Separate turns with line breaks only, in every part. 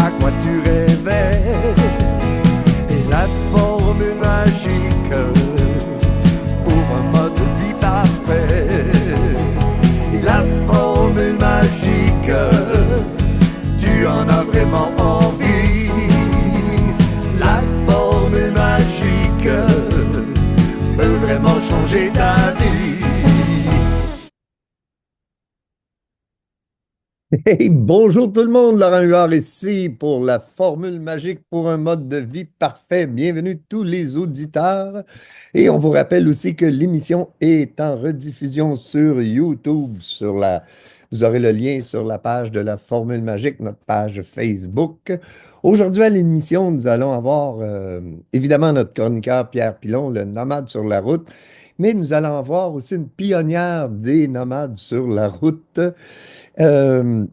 à quoi tu rêvais et la formule magique pour un mode de vie parfait. Et la formule magique, tu en as vraiment envie. La formule magique peut vraiment changer ta vie.
Hey, bonjour tout le monde, Laurent Huard ici pour la formule magique pour un mode de vie parfait. Bienvenue tous les auditeurs. Et on vous rappelle aussi que l'émission est en rediffusion sur YouTube. Vous aurez le lien sur la page de la formule magique, notre page Facebook. Aujourd'hui à l'émission, nous allons avoir évidemment notre chroniqueur Pierre Pilon, le nomade sur la route, mais nous allons avoir aussi une pionnière des nomades sur la route. Euh,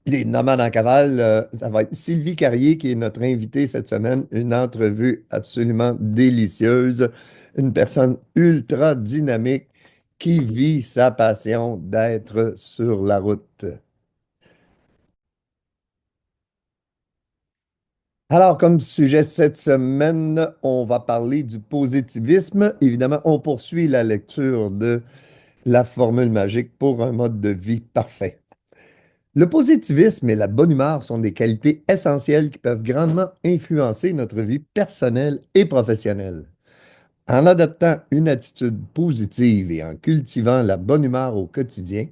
les nomades en cavale, ça va être Sylvie Carrier qui est notre invitée cette semaine. Une entrevue absolument délicieuse. Une personne ultra dynamique qui vit sa passion d'être sur la route. Alors, comme sujet cette semaine, on va parler du positivisme. Évidemment, on poursuit la lecture de la formule magique pour un mode de vie parfait. Le positivisme et la bonne humeur sont des qualités essentielles qui peuvent grandement influencer notre vie personnelle et professionnelle. En adoptant une attitude positive et en cultivant la bonne humeur au quotidien,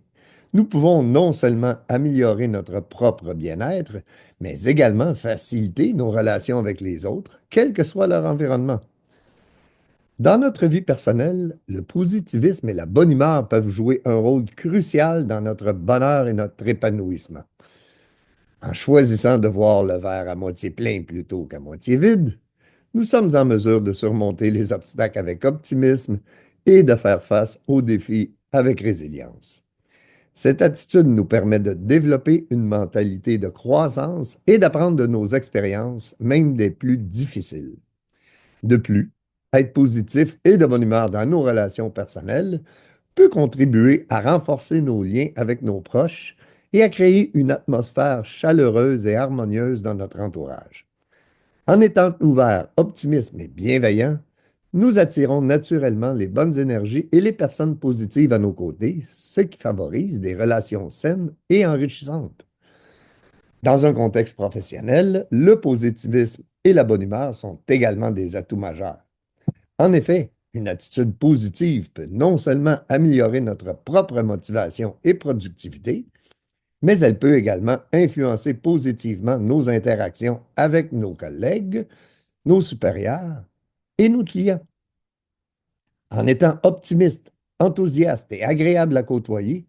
nous pouvons non seulement améliorer notre propre bien-être, mais également faciliter nos relations avec les autres, quel que soit leur environnement. Dans notre vie personnelle, le positivisme et la bonne humeur peuvent jouer un rôle crucial dans notre bonheur et notre épanouissement. En choisissant de voir le verre à moitié plein plutôt qu'à moitié vide, nous sommes en mesure de surmonter les obstacles avec optimisme et de faire face aux défis avec résilience. Cette attitude nous permet de développer une mentalité de croissance et d'apprendre de nos expériences, même des plus difficiles. De plus, être positif et de bonne humeur dans nos relations personnelles peut contribuer à renforcer nos liens avec nos proches et à créer une atmosphère chaleureuse et harmonieuse dans notre entourage. En étant ouverts, optimistes et bienveillants, nous attirons naturellement les bonnes énergies et les personnes positives à nos côtés, ce qui favorise des relations saines et enrichissantes. Dans un contexte professionnel, le positivisme et la bonne humeur sont également des atouts majeurs. En effet, une attitude positive peut non seulement améliorer notre propre motivation et productivité, mais elle peut également influencer positivement nos interactions avec nos collègues, nos supérieurs et nos clients. En étant optimistes, enthousiastes et agréables à côtoyer,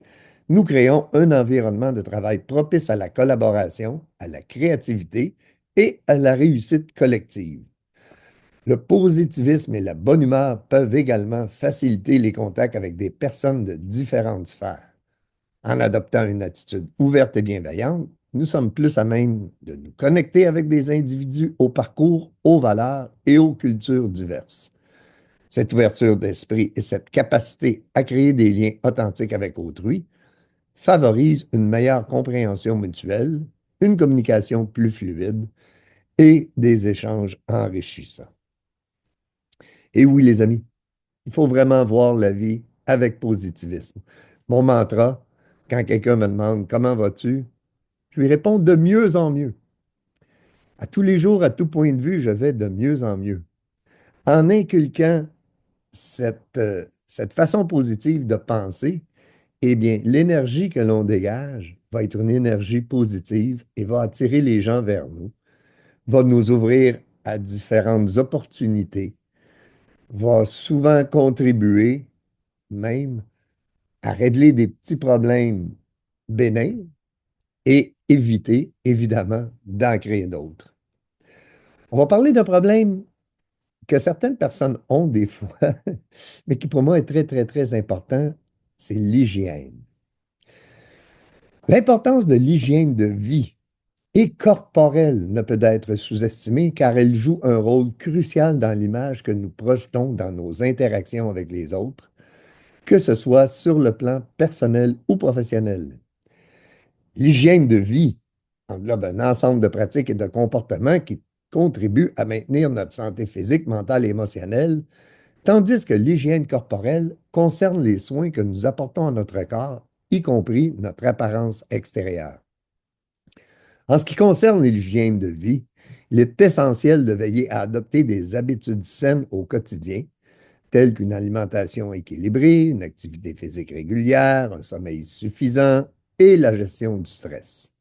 nous créons un environnement de travail propice à la collaboration, à la créativité et à la réussite collective. Le positivisme et la bonne humeur peuvent également faciliter les contacts avec des personnes de différentes sphères. En adoptant une attitude ouverte et bienveillante, nous sommes plus à même de nous connecter avec des individus au parcours, aux valeurs et aux cultures diverses. Cette ouverture d'esprit et cette capacité à créer des liens authentiques avec autrui favorisent une meilleure compréhension mutuelle, une communication plus fluide et des échanges enrichissants. Et oui, les amis, il faut vraiment voir la vie avec positivisme. Mon mantra, quand quelqu'un me demande comment vas-tu, je lui réponds de mieux en mieux. À tous les jours, à tout point de vue, je vais de mieux en mieux. En inculquant cette façon positive de penser, eh bien, l'énergie que l'on dégage va être une énergie positive et va attirer les gens vers nous, va nous ouvrir à différentes opportunités, va souvent contribuer même à régler des petits problèmes bénins et éviter, évidemment, d'en créer d'autres. On va parler d'un problème que certaines personnes ont des fois, mais qui pour moi est très, très, très important, c'est l'hygiène. L'importance de l'hygiène de vie et corporelle ne peut être sous-estimée car elle joue un rôle crucial dans l'image que nous projetons dans nos interactions avec les autres, que ce soit sur le plan personnel ou professionnel. L'hygiène de vie englobe un ensemble de pratiques et de comportements qui contribuent à maintenir notre santé physique, mentale et émotionnelle, tandis que l'hygiène corporelle concerne les soins que nous apportons à notre corps, y compris notre apparence extérieure. En ce qui concerne l'hygiène de vie, il est essentiel de veiller à adopter des habitudes saines au quotidien, telles qu'une alimentation équilibrée, une activité physique régulière, un sommeil suffisant et la gestion du stress.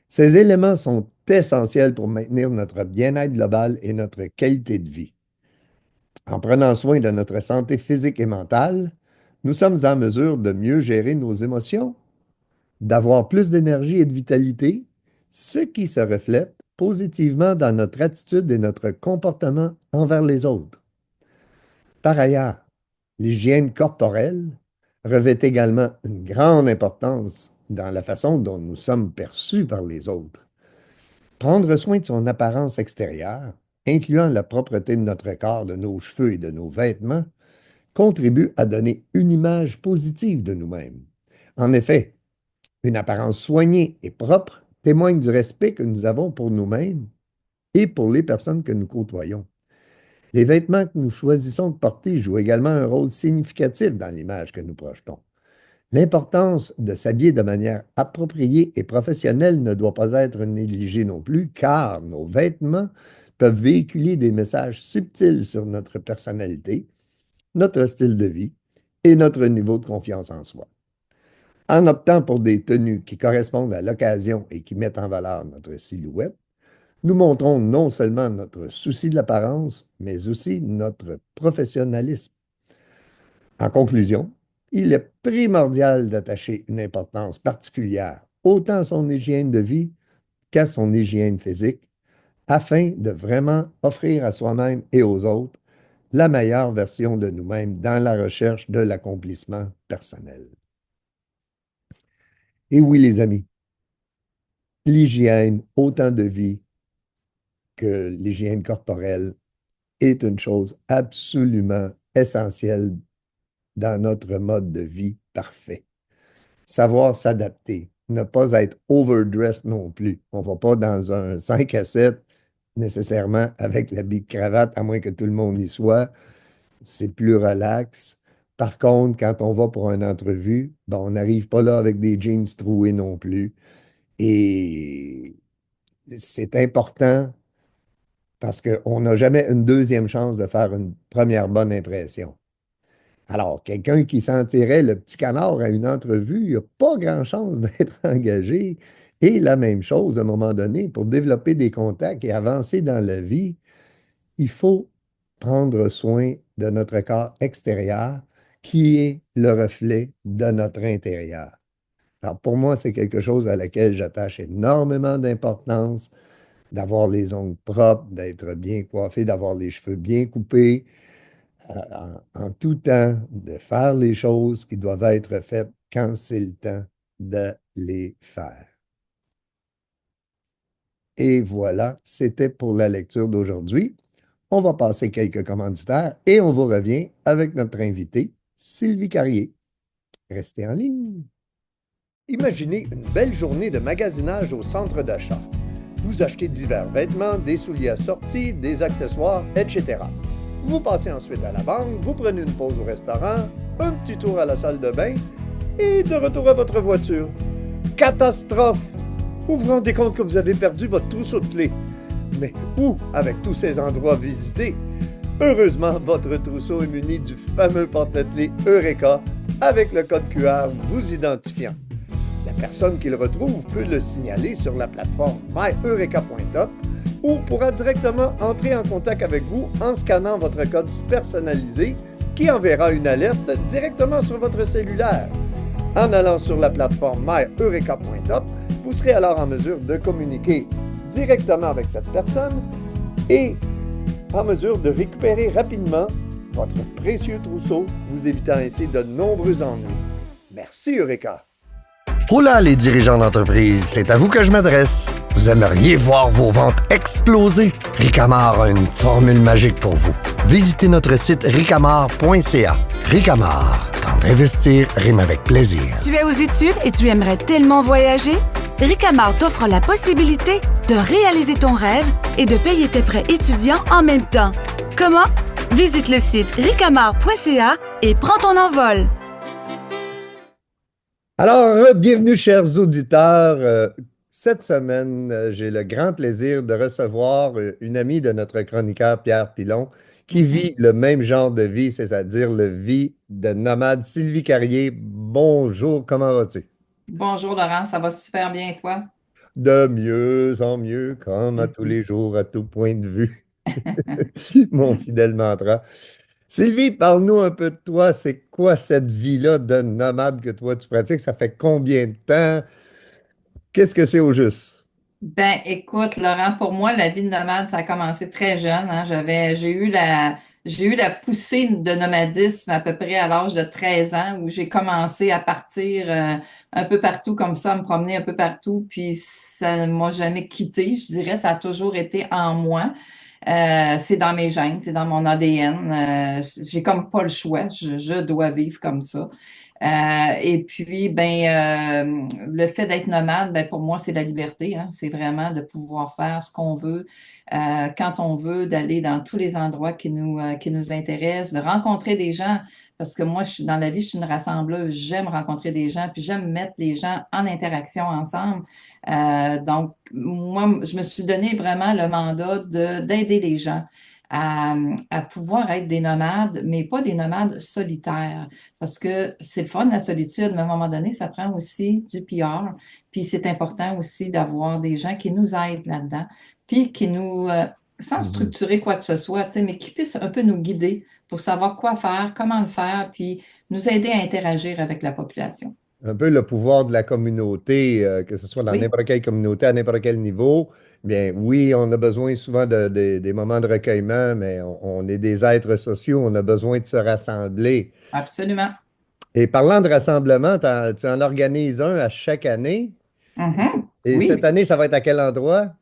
Ces éléments sont essentiels pour maintenir notre bien-être global et notre qualité de vie. En prenant soin de notre santé physique et mentale, nous sommes en mesure de mieux gérer nos émotions, d'avoir plus d'énergie et de vitalité, ce qui se reflète positivement dans notre attitude et notre comportement envers les autres. Par ailleurs, l'hygiène corporelle revêt également une grande importance dans la façon dont nous sommes perçus par les autres. Prendre soin de son apparence extérieure, incluant la propreté de notre corps, de nos cheveux et de nos vêtements, contribue à donner une image positive de nous-mêmes. En effet, une apparence soignée et propre témoigne du respect que nous avons pour nous-mêmes et pour les personnes que nous côtoyons. Les vêtements que nous choisissons de porter jouent également un rôle significatif dans l'image que nous projetons. L'importance de s'habiller de manière appropriée et professionnelle ne doit pas être négligée non plus, car nos vêtements peuvent véhiculer des messages subtils sur notre personnalité, notre style de vie et notre niveau de confiance en soi. En optant pour des tenues qui correspondent à l'occasion et qui mettent en valeur notre silhouette, nous montrons non seulement notre souci de l'apparence, mais aussi notre professionnalisme. En conclusion, il est primordial d'attacher une importance particulière autant à son hygiène de vie qu'à son hygiène physique, afin de vraiment offrir à soi-même et aux autres la meilleure version de nous-mêmes dans la recherche de l'accomplissement personnel. Et oui, les amis, l'hygiène, autant de vie que l'hygiène corporelle, est une chose absolument essentielle dans notre mode de vie parfait. Savoir s'adapter, ne pas être overdressed non plus. On ne va pas dans un 5 à 7 nécessairement avec l'habit de cravate, à moins que tout le monde y soit. C'est plus relax. Par contre, quand on va pour une entrevue, ben, on n'arrive pas là avec des jeans troués non plus. Et c'est important parce qu'on n'a jamais une deuxième chance de faire une première bonne impression. Alors, quelqu'un qui sentirait le petit canard à une entrevue, il n'a pas grand chance d'être engagé. Et la même chose, à un moment donné, pour développer des contacts et avancer dans la vie, il faut prendre soin de notre corps extérieur, qui est le reflet de notre intérieur. Alors, pour moi, c'est quelque chose à laquelle j'attache énormément d'importance, d'avoir les ongles propres, d'être bien coiffé, d'avoir les cheveux bien coupés, en tout temps, de faire les choses qui doivent être faites quand c'est le temps de les faire. Et voilà, c'était pour la lecture d'aujourd'hui. On va passer quelques commanditaires et on vous revient avec notre invitée, Sylvie Carrier. Restez en ligne. Imaginez une belle journée de magasinage au centre d'achat. Vous achetez divers vêtements, des souliers assortis, des accessoires, etc. Vous passez ensuite à la banque, vous prenez une pause au restaurant, un petit tour à la salle de bain et de retour à votre voiture. Catastrophe! Vous vous rendez compte que vous avez perdu votre trousseau de clés. Mais où avec tous ces endroits visités? Heureusement, votre trousseau est muni du fameux porte-clés Eureka avec le code QR vous identifiant. La personne qui le retrouve peut le signaler sur la plateforme myeureka.top ou pourra directement entrer en contact avec vous en scannant votre code personnalisé qui enverra une alerte directement sur votre cellulaire. En allant sur la plateforme myeureka.top, vous serez alors en mesure de communiquer directement avec cette personne et en mesure de récupérer rapidement votre précieux trousseau, vous évitant ainsi de nombreux ennuis. Merci Eureka!
Hola les dirigeants d'entreprise, c'est à vous que je m'adresse. Vous aimeriez voir vos ventes exploser? Ricamar a une formule magique pour vous. Visitez notre site ricamar.ca. Ricamar, quand investir rime avec plaisir.
Tu es aux études et tu aimerais tellement voyager? Ricamar t'offre la possibilité de réaliser ton rêve et de payer tes prêts étudiants en même temps. Comment? Visite le site ricamar.ca et prends ton envol.
Alors, bienvenue, chers auditeurs. Cette semaine, j'ai le grand plaisir de recevoir une amie de notre chroniqueur Pierre Pilon qui vit le même genre de vie, c'est-à-dire le vie de nomade. Sylvie Carrier, bonjour, comment vas-tu?
Bonjour Laurent, ça va super bien et toi?
De mieux en mieux, comme à tous
Mhm.
les jours, à tout point de vue. Mon fidèle mantra. Sylvie, parle-nous un peu de toi. C'est quoi cette vie-là de nomade que toi tu pratiques? Ça fait combien de temps? Qu'est-ce que c'est au juste?
Ben, écoute, Laurent, pour moi, la vie de nomade, ça a commencé très jeune, hein. J'ai eu la poussée de nomadisme à peu près à l'âge de 13 ans où j'ai commencé à partir un peu partout comme ça, à me promener un peu partout, puis ça ne m'a jamais quitté. Je dirais, ça a toujours été en moi. C'est dans mes gènes, c'est dans mon ADN. J'ai comme pas le choix. Je dois vivre comme ça. Et puis, le fait d'être nomade, ben, pour moi, c'est la liberté, hein. C'est vraiment de pouvoir faire ce qu'on veut, quand on veut, d'aller dans tous les endroits qui nous intéressent, de rencontrer des gens. Parce que moi, dans la vie, je suis une rassembleuse. J'aime rencontrer des gens, puis j'aime mettre les gens en interaction ensemble. Donc, moi, je me suis donné vraiment le mandat d'aider les gens à, à pouvoir être des nomades, mais pas des nomades solitaires. Parce que c'est le fun, la solitude, mais à un moment donné, ça prend aussi du PR. Puis c'est important aussi d'avoir des gens qui nous aident là-dedans, puis qui nous, sans
Mhm.
structurer quoi que ce soit, tu sais, mais qui puissent un peu nous guider pour savoir quoi faire, comment le faire, puis nous aider à interagir avec la population.
Un peu le pouvoir de la communauté, que ce soit dans
Oui,
n'importe quelle communauté, à n'importe quel niveau. Bien, oui, on a besoin souvent des moments de recueillement, mais on est des êtres sociaux, on a besoin de se rassembler.
absolument.
Et parlant de rassemblement, tu en organises un à chaque année.
Mhm.
Et cette
Oui.
année, ça va être à quel endroit?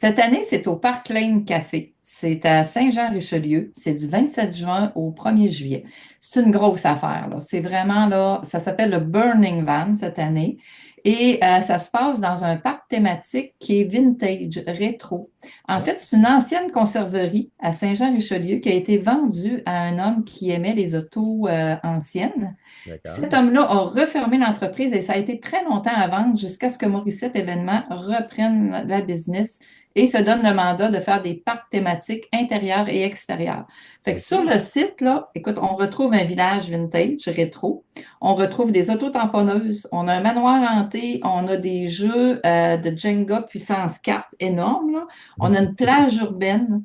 Cette année, c'est au Parc Lane Café. C'est à Saint-Jean-Richelieu. C'est du 27 juin au 1er juillet. C'est une grosse affaire, là. C'est vraiment là, ça s'appelle le Burning Van cette année. Et ça se passe dans un parc thématique qui est vintage, rétro. En
Ah,
fait, c'est une ancienne conserverie à Saint-Jean-Richelieu qui a été vendue à un homme qui aimait les autos anciennes.
d'accord.
Cet homme-là a refermé l'entreprise et ça a été très longtemps à vendre jusqu'à ce que Morissette Événement reprenne la business et se donne le mandat de faire des parcs thématiques intérieurs et extérieurs. Fait que sur
OK.
le site, là, écoute, on retrouve un village vintage rétro, on retrouve des autotamponneuses, on a un manoir hanté, on a des jeux de Jenga puissance 4 énormes, là. On a une plage urbaine,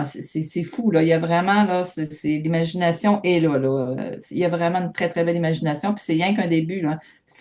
c'est fou, là. Il y a vraiment, là, l'imagination est là, là. Il y a vraiment une très, très belle imagination, puis c'est rien qu'un début, là.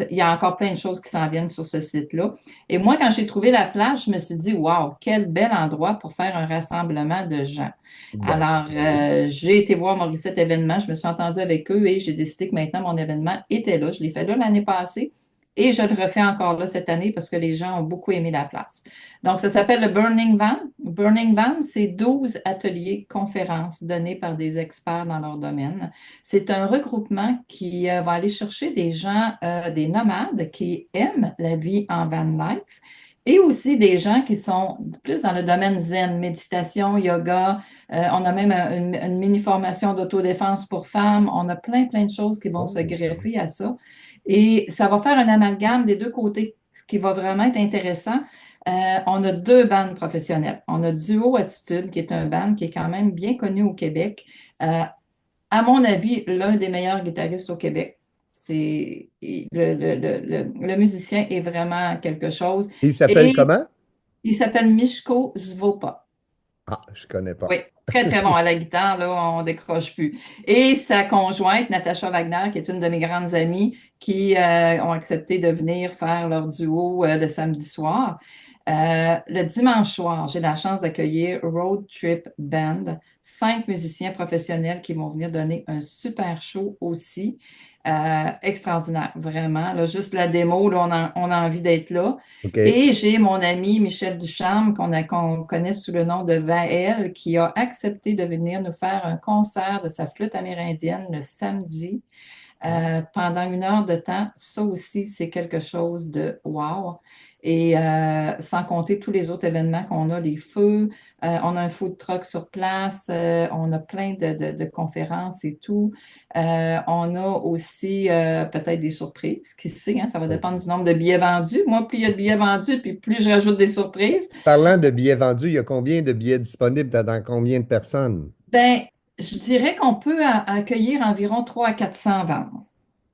Il y a encore plein de choses qui s'en viennent sur ce site-là. Et moi, quand j'ai trouvé la plage, je me suis dit, waouh, quel bel endroit pour faire un rassemblement de gens.
Ben,
Alors,
oui.
j'ai été voir Morissette Événement, je me suis entendue avec eux et j'ai décidé que maintenant mon événement était là. Je l'ai fait là l'année passée et je le refais encore là cette année parce que les gens ont beaucoup aimé la place. Donc, ça s'appelle le Burning Van. Burning Van, c'est 12 ateliers conférences donnés par des experts dans leur domaine. C'est un regroupement qui va aller chercher des gens, des nomades qui aiment la vie en van life et aussi des gens qui sont plus dans le domaine zen, méditation, yoga. On a même une mini-formation d'autodéfense pour femmes. On a plein, plein de choses qui vont se
Oh,
greffer à ça. Et ça va faire un amalgame des deux côtés, ce qui va vraiment être intéressant. On a deux bandes professionnelles. On a Duo Attitude, qui est un band qui est quand même bien connu au Québec. Euh, à mon avis, l'un des meilleurs guitaristes au Québec. Le musicien est vraiment quelque chose.
il s'appelle
Et
comment?
il s'appelle Mishko Zvopa.
Ah, je connais
Oui,
pas.
très, très bon à la guitare, là, on décroche plus. Et sa conjointe, Natacha Wagner, qui est une de mes grandes amies, qui ont accepté de venir faire leur duo le samedi soir. Le dimanche soir, j'ai la chance d'accueillir Road Trip Band, 5 musiciens professionnels qui vont venir donner un super show aussi. Extraordinaire, vraiment. Là, juste la démo, là, on a envie d'être là.
OK.
Et j'ai mon ami Michel Ducharme, qu'on connaît sous le nom de Vaël, qui a accepté de venir nous faire un concert de sa flûte amérindienne le samedi. pendant 1 heure de temps. Ça aussi, c'est quelque chose de wow. Et sans compter tous les autres événements qu'on a, les feux, on a un food truck sur place, on a plein de conférences et tout. On a aussi peut-être des surprises, qui sait, hein, ça va dépendre du nombre de billets vendus. Moi, plus il y a de billets vendus, puis plus je rajoute des surprises.
Parlant de billets vendus, il y a combien de billets disponibles dans combien de personnes?
Ben, je dirais qu'on peut accueillir environ 300 à 400 ventes.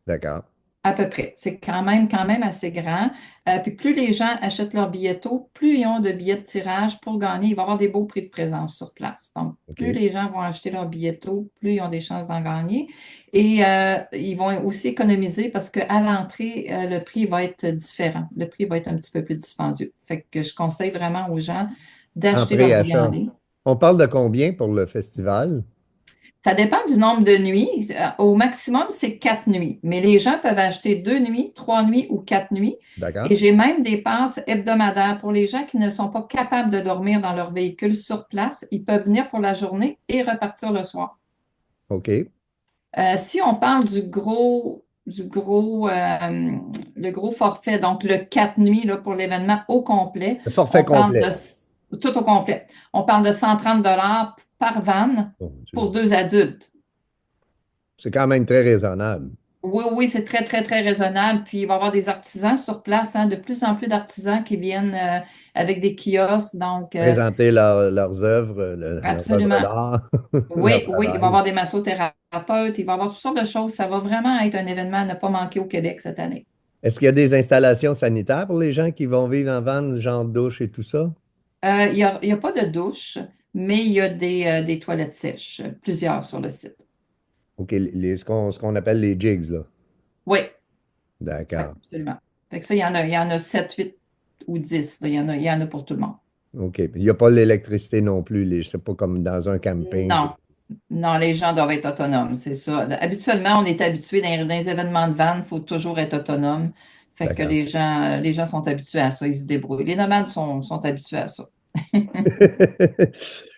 D'accord.
À peu près. C'est quand même assez grand. Puis plus les gens achètent leur billets tôt, plus ils ont de billets de tirage pour gagner. Il va y avoir des beaux prix de présence sur place. Donc, plus
OK.
les gens vont acheter leurs billets tôt, plus ils ont des chances d'en gagner. Et ils vont aussi économiser parce qu'à l'entrée, le prix va être différent. Le prix va être un petit peu plus dispendieux. Fait que je conseille vraiment aux gens
En
d'acheter leurs billets en
préachat.
ligne.
On parle de combien pour le festival?
Ça dépend du nombre de nuits. Au maximum, c'est 4 nuits. Mais les gens peuvent acheter 2 nuits, 3 nuits ou 4 nuits. Et
D'accord.
j'ai même des passes hebdomadaires pour les gens qui ne sont pas capables de dormir dans leur véhicule sur place. Ils peuvent venir pour la journée et repartir le soir.
OK.
Si on parle le gros forfait, donc le 4 nuits là, pour l'événement au complet,
Le forfait
on parle
complet.
de tout au complet. On parle de 130 par van
Mon Dieu.
pour 2 adultes.
C'est quand même très raisonnable.
Oui, oui, c'est très, très, très raisonnable. Puis il va y avoir des artisans sur place, hein, de plus en plus d'artisans qui viennent avec des kiosques. Donc,
Présenter leurs œuvres, leurs œuvres
absolument.
d'art, leur
Oui, oui, il va y
travail.
avoir des massothérapeutes, il va y avoir toutes sortes de choses. Ça va vraiment être un événement à ne pas manquer au Québec cette année.
Est-ce qu'il y a des installations sanitaires pour les gens qui vont vivre en van, genre douche et tout ça?
Il y a pas de douche, mais il y a des toilettes sèches, plusieurs sur le site.
OK, ce qu'on appelle les jigs, là.
Oui, oui,
D'accord.
absolument. Fait que ça, il y en a 7, 8 ou 10. Là. Il y en a pour tout le monde.
OK. Puis il n'y a pas l'électricité non plus. C'est pas comme dans un camping.
Non, non, les gens doivent être autonomes, c'est ça. Habituellement, on est habitué dans les événements de van, il faut toujours être autonome. Fait que
D'accord.
les gens sont habitués à ça, ils se débrouillent. Les nomades sont habitués à ça.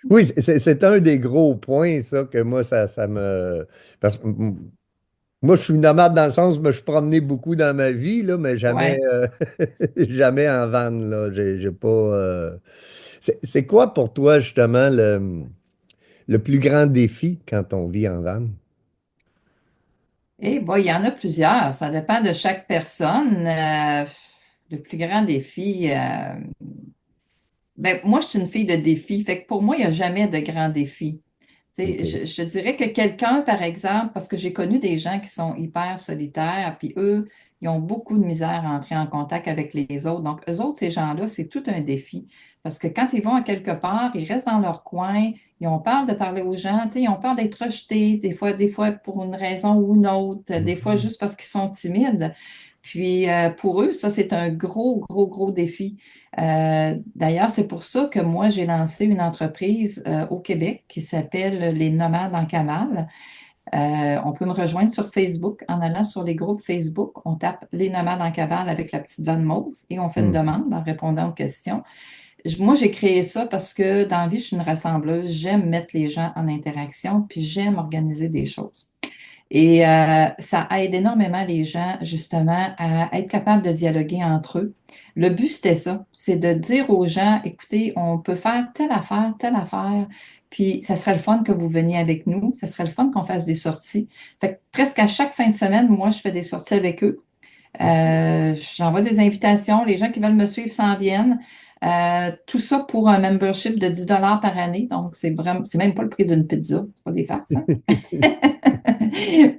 Oui, c'est un des gros points, ça, que moi, ça me... Parce que moi, je suis nomade dans le sens où je me suis promené beaucoup dans ma vie, là, mais jamais,
Ouais.
jamais en van, là. J'ai pas... C'est quoi pour toi, justement, le plus grand défi quand on vit en van?
Eh bon, il y en a plusieurs, ça dépend de chaque personne. Le plus grand défi, ben, moi, je suis une fille de défi, fait que pour moi, il n'y a jamais de grand défi. Tu sais,
OK.
je dirais que quelqu'un, par exemple, parce que j'ai connu des gens qui sont hyper solitaires, puis eux, ils ont beaucoup de misère à entrer en contact avec les autres. Donc, eux autres, ces gens-là, c'est tout un défi. Parce que quand ils vont à quelque part, ils restent dans leur coin, ils ont peur de parler aux gens, tu sais, ils ont peur d'être rejetés, des fois pour une raison ou une autre, des fois
Mhm.
juste parce qu'ils sont timides. Puis pour eux, ça, c'est un gros, gros, gros défi. D'ailleurs, c'est pour ça que moi, j'ai lancé une entreprise au Québec qui s'appelle Les Nomades en Cavale. On peut me rejoindre sur Facebook en allant sur les groupes Facebook. On tape Les Nomades en Cavale avec la petite vanne mauve et on fait une
Mhm.
demande en répondant aux questions. Moi, j'ai créé ça parce que dans la vie, je suis une rassembleuse. J'aime mettre les gens en interaction, puis j'aime organiser des choses. Et ça aide énormément les gens, justement, à être capables de dialoguer entre eux. Le but, c'était ça, c'est de dire aux gens, écoutez, on peut faire telle affaire, puis ça serait le fun que vous veniez avec nous, ça serait le fun qu'on fasse des sorties. Fait que presque à chaque fin de semaine, moi, je fais des sorties avec eux. J'envoie des invitations, les gens qui veulent me suivre s'en viennent. Tout ça pour un membership de 10 par année, donc c'est même pas le prix d'une pizza, c'est pas des farces, hein?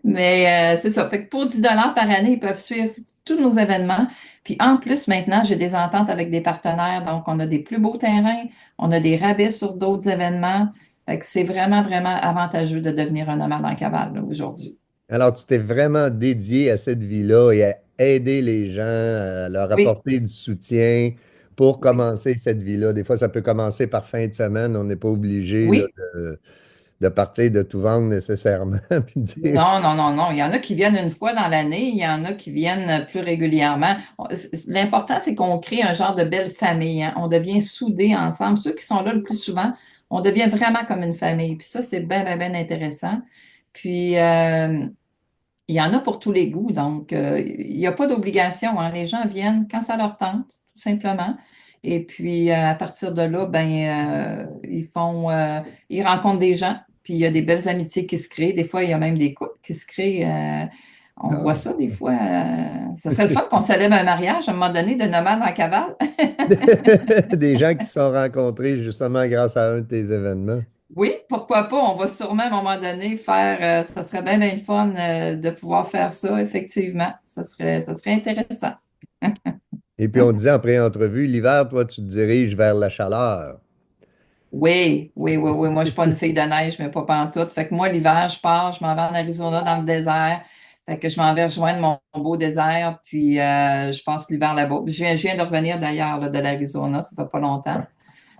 Mais c'est ça. Fait que pour 10 par année, ils peuvent suivre tous nos événements. Puis en plus, maintenant, j'ai des ententes avec des partenaires. Donc, on a des plus beaux terrains, on a des rabais sur d'autres événements. Fait que c'est vraiment, vraiment avantageux de devenir un nomade en cavale là, aujourd'hui.
Alors, tu t'es vraiment dédié à cette vie-là et à aider les gens, à leur
Oui,
apporter du soutien pour
oui,
commencer cette vie-là. Des fois, ça peut commencer par fin de semaine. On n'est pas obligé là,
oui.
de partir de tout vendre nécessairement. Puis de dire,
Non, non, non, non. Il y en a qui viennent une fois dans l'année, il y en a qui viennent plus régulièrement. L'important, c'est qu'on crée un genre de belle famille, hein. On devient soudés ensemble. Ceux qui sont là le plus souvent, on devient vraiment comme une famille. Puis ça, c'est bien, bien, bien intéressant. Puis, il y en a pour tous les goûts, donc il n'y a pas d'obligation, hein. Les gens viennent quand ça leur tente, tout simplement. Et puis à partir de là, ben ils rencontrent des gens, puis il y a des belles amitiés qui se créent. Des fois, il y a même des couples qui se créent. On voit
Ah.
ça des fois. Ça serait le fun qu'on célèbre un mariage à un moment donné de nomades en cavale.
Des gens qui se sont rencontrés justement grâce à un de tes événements.
Oui, pourquoi pas? On va sûrement à un moment donné faire, ça serait bien, bien le fun de pouvoir faire ça, effectivement. Ça serait intéressant.
Et puis on disait en pré-entrevue, l'hiver, toi, tu te diriges vers la chaleur.
Oui, oui, oui, oui. Moi, je suis pas une fille de neige, mais pas pantoute. Fait que moi, l'hiver, je pars, je m'en vais en Arizona dans le désert. Fait que je m'en vais rejoindre mon beau désert, puis je passe l'hiver là-bas. Je viens de revenir d'ailleurs là, de l'Arizona, ça fait pas longtemps.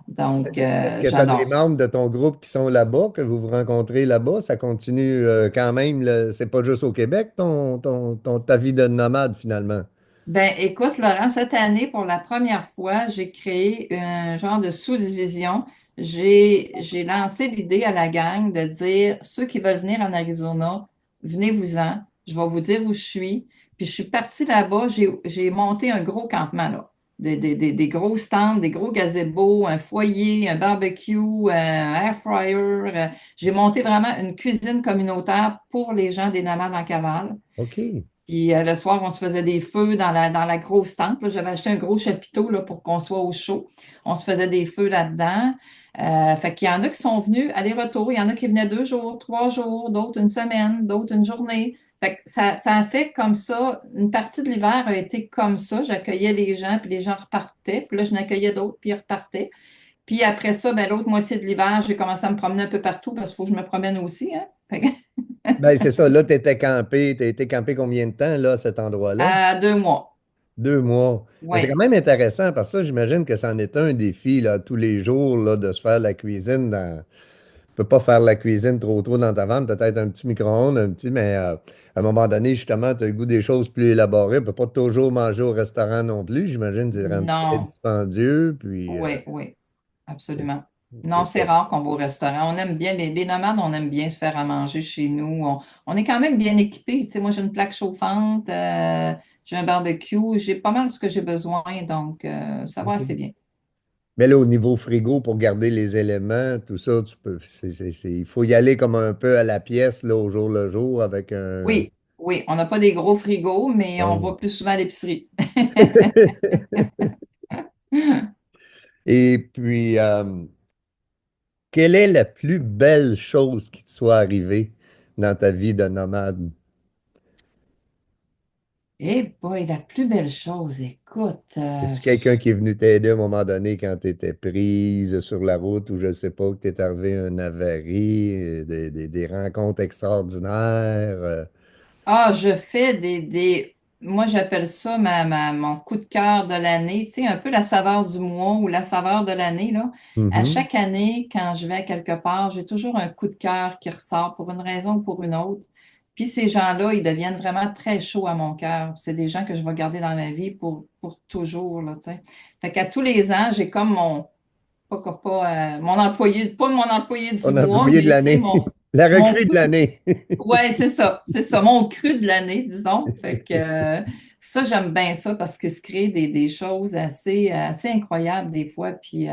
Donc,
Est-ce que tu as des
j'adore ça.
membres de ton groupe qui sont là-bas, que vous vous rencontrez là-bas? Ça continue quand même, c'est pas juste au Québec, ta vie de nomade finalement.
Ben, écoute, Laurent, cette année, pour la première fois, j'ai créé un genre de sous-division. J'ai lancé l'idée à la gang de dire, ceux qui veulent venir en Arizona, venez-vous-en. Je vais vous dire où je suis. Puis je suis partie là-bas, j'ai monté un gros campement, là. Des gros stands, des gros gazebos, un foyer, un barbecue, un air fryer. J'ai monté vraiment une cuisine communautaire pour les gens des nomades en cavale.
OK.
Puis le soir, on se faisait des feux dans la grosse tente, là. J'avais acheté un gros chapiteau là, pour qu'on soit au chaud. On se faisait des feux là-dedans. Fait qu'il y en a qui sont venus aller-retour. Il y en a qui venaient 2 jours, 3 jours, d'autres une semaine, d'autres une journée. Fait que ça a fait comme ça. Une partie de l'hiver a été comme ça. J'accueillais les gens, puis les gens repartaient. Puis là, je n'accueillais d'autres, puis ils repartaient. Puis après ça, ben, l'autre moitié de l'hiver, j'ai commencé à me promener un peu partout parce qu'il faut que je me promène aussi, hein. Fait que,
Ben, c'est ça. Là, tu étais campé. Tu as été campé combien de temps, là, à cet endroit-là?
à 2 mois.
2 mois. Mais c'est quand
Oui.
même intéressant parce que ça, j'imagine que c'en est un défi, là, tous les jours, là, de se faire la cuisine dans. Tu peux pas faire la cuisine trop dans ta vanne, peut-être un petit micro-ondes, mais à un moment donné, justement, tu as le goût des choses plus élaborées. Tu peux pas toujours manger au restaurant non plus. J'imagine que c'est rendu très
Non.
dispendieux. Puis,
Oui, oui, absolument. Non,
c'est
c'est
ça.
rare qu'on va au restaurant. On aime bien, les nomades, on aime bien se faire à manger chez nous. On est quand même bien équipés. Tu sais, moi, j'ai une plaque chauffante, j'ai un barbecue, j'ai pas mal ce que j'ai besoin, donc ça va assez
OK.
bien.
Mais là, au niveau frigo, pour garder les éléments, tout ça, tu peux. Il faut y aller comme un peu à la pièce, là, au jour le jour, avec un.
Oui, oui, on n'a pas des gros frigos, mais on
Bon.
va plus souvent à l'épicerie.
Et puis, quelle est la plus belle chose qui te soit arrivée dans ta vie de nomade?
Eh boy, la plus belle chose, écoute,
Y a-tu quelqu'un qui est venu t'aider à un moment donné quand tu étais prise sur la route ou je sais pas, que t'es arrivé un avarie, des rencontres extraordinaires?
Je fais moi j'appelle ça mon coup de cœur de l'année, tu sais, un peu la saveur du mois ou la saveur de l'année, là. À
Mhm.
chaque année, quand je vais quelque part, j'ai toujours un coup de cœur qui ressort pour une raison ou pour une autre. Puis ces gens-là, ils deviennent vraiment très chauds à mon cœur. C'est des gens que je vais garder dans ma vie pour toujours, là, tu sais. Fait qu'à tous les ans, j'ai comme mon employé, pas mon employé du
On a
mois,
employé de
mais tu sais,
l'année. La
mon
recrue de l'année.
Ouais, c'est ça, mon cru de l'année, disons. Fait que ça, j'aime bien ça parce que se crée des choses assez incroyables des fois. Puis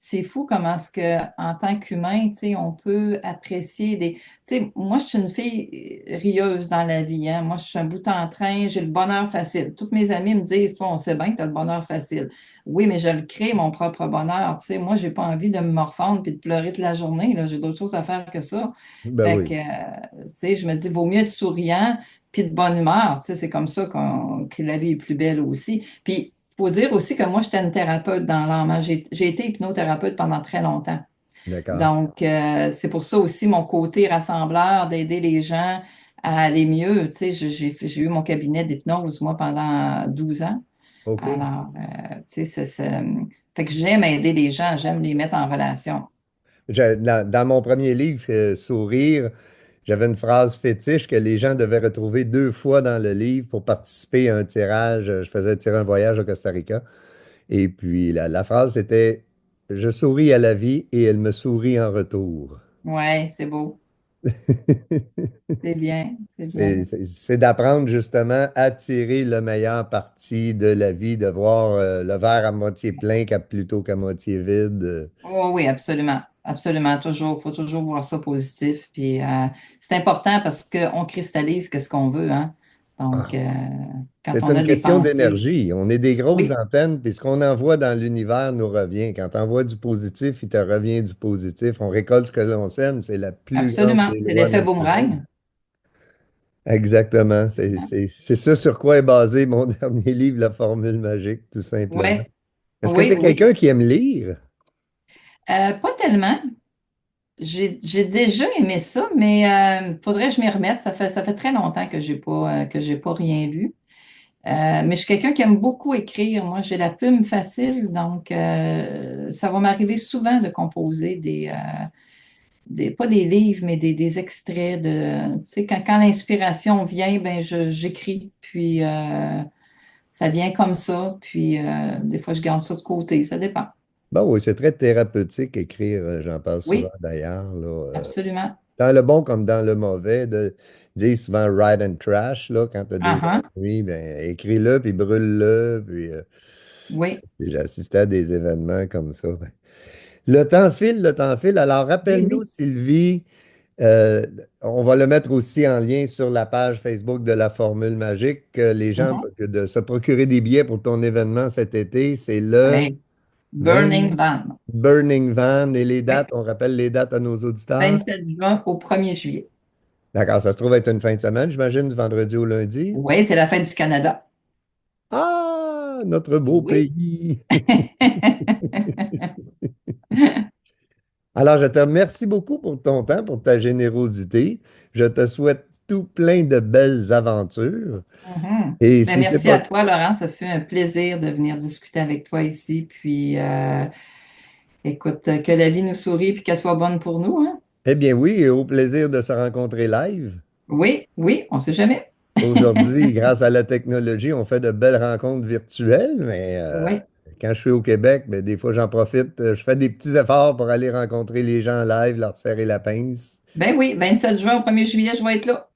c'est fou comment ce que, en tant qu'humain, tu sais, on peut apprécier des. Tu sais, moi, je suis une fille rieuse dans la vie, hein. Moi, je suis un bout en train, j'ai le bonheur facile. Toutes mes amies me disent, toi, on sait bien que tu as le bonheur facile. Oui, mais je le crée, mon propre bonheur. Tu sais, moi, j'ai pas envie de me morfondre puis de pleurer toute la journée, là. J'ai d'autres choses à faire que ça.
Ben
Fait que,
oui.
tu sais, je me dis, vaut mieux être souriant puis de bonne humeur. Tu sais, c'est comme ça que la vie est plus belle aussi. Puis, il faut dire aussi que moi, j'étais une thérapeute dans l'âme, hein. J'ai été hypnothérapeute pendant très longtemps.
D'accord.
Donc, c'est pour ça aussi mon côté rassembleur, d'aider les gens à aller mieux. Tu sais, j'ai eu mon cabinet d'hypnose, moi, pendant 12 ans.
OK.
Alors, tu sais, fait que j'aime aider les gens, j'aime les mettre en relation.
Dans mon premier livre, Sourire, j'avais une phrase fétiche que les gens devaient retrouver 2 fois dans le livre pour participer à un tirage. Je faisais tirer un voyage au Costa Rica. Et puis la phrase c'était: Je souris à la vie et elle me sourit en retour.
Ouais, c'est beau. C'est bien, c'est bien.
C'est d'apprendre justement à tirer le meilleur parti de la vie, de voir le verre à moitié plein plutôt qu'à moitié vide.
Oh, oui, absolument. Absolument. Toujours, faut toujours voir ça positif. Puis c'est important parce qu'on cristallise qu'est-ce qu'on veut, hein. Donc,
Ah,
quand
c'est
on
une
a des
question
pensées,
d'énergie. On est des grosses
oui,
antennes, puis ce qu'on envoie dans l'univers nous revient. Quand tu envoies du positif, il te revient du positif. On récolte ce que l'on sème, c'est la plus grande
absolument.
des
C'est
lois
l'effet
naturelles.
boomerang.
Exactement. C'est ça sur quoi est basé mon dernier livre, La formule magique, tout simplement.
Oui,
Est-ce que tu
oui,
es
oui.
quelqu'un qui aime lire?
Pas tellement. J'ai déjà aimé ça, mais faudrait que je m'y remette. Ça fait très longtemps que j'ai pas rien lu. Mais je suis quelqu'un qui aime beaucoup écrire. Moi, j'ai la plume facile, donc ça va m'arriver souvent de composer pas des livres, mais des extraits de, tu sais, quand l'inspiration vient, ben j'écris, puis ça vient comme ça, puis des fois je garde ça de côté, ça dépend.
Bon, oui, c'est très thérapeutique écrire, j'en parle souvent
Oui,
d'ailleurs, là,
absolument.
dans le bon comme dans le mauvais, de dire souvent write and trash, là, quand tu as des
Ah ah,
ennuis, ben, écris-le, puis brûle-le, puis
oui,
j'ai assisté à des événements comme ça. Ben, le temps file, le temps file. Alors,
oui,
rappelle-nous,
oui.
Sylvie, euh, on va le mettre aussi en lien sur la page Facebook de la Formule Magique, que les gens,
Mhm.
de se procurer des billets pour ton événement cet été, c'est le
Oui.
20
Burning Van.
Burning Van et les
Oui,
dates, on rappelle les dates à nos auditeurs.
27 juin au 1er juillet.
D'accord, ça se trouve être une fin de semaine, j'imagine, du vendredi au lundi.
Oui, c'est la fin du Canada.
Ah, notre beau
Oui.
pays. Alors, je te remercie beaucoup pour ton temps, pour ta générosité. Je te souhaite tout plein de belles aventures.
Mhm.
Et
Ben,
si c'est
merci
pas...
à toi, Laurent. Ça fait un plaisir de venir discuter avec toi ici. Puis, écoute, que la vie nous sourie puis qu'elle soit bonne pour nous, hein?
Eh bien oui, et au plaisir de se rencontrer live.
Oui, oui, on ne sait jamais.
Aujourd'hui, grâce à la technologie, on fait de belles rencontres virtuelles, mais
Oui.
quand je suis au Québec, ben, des fois j'en profite, je fais des petits efforts pour aller rencontrer les gens en live, leur serrer la pince.
Ben oui, 27 juin au 1er juillet, je vais être là.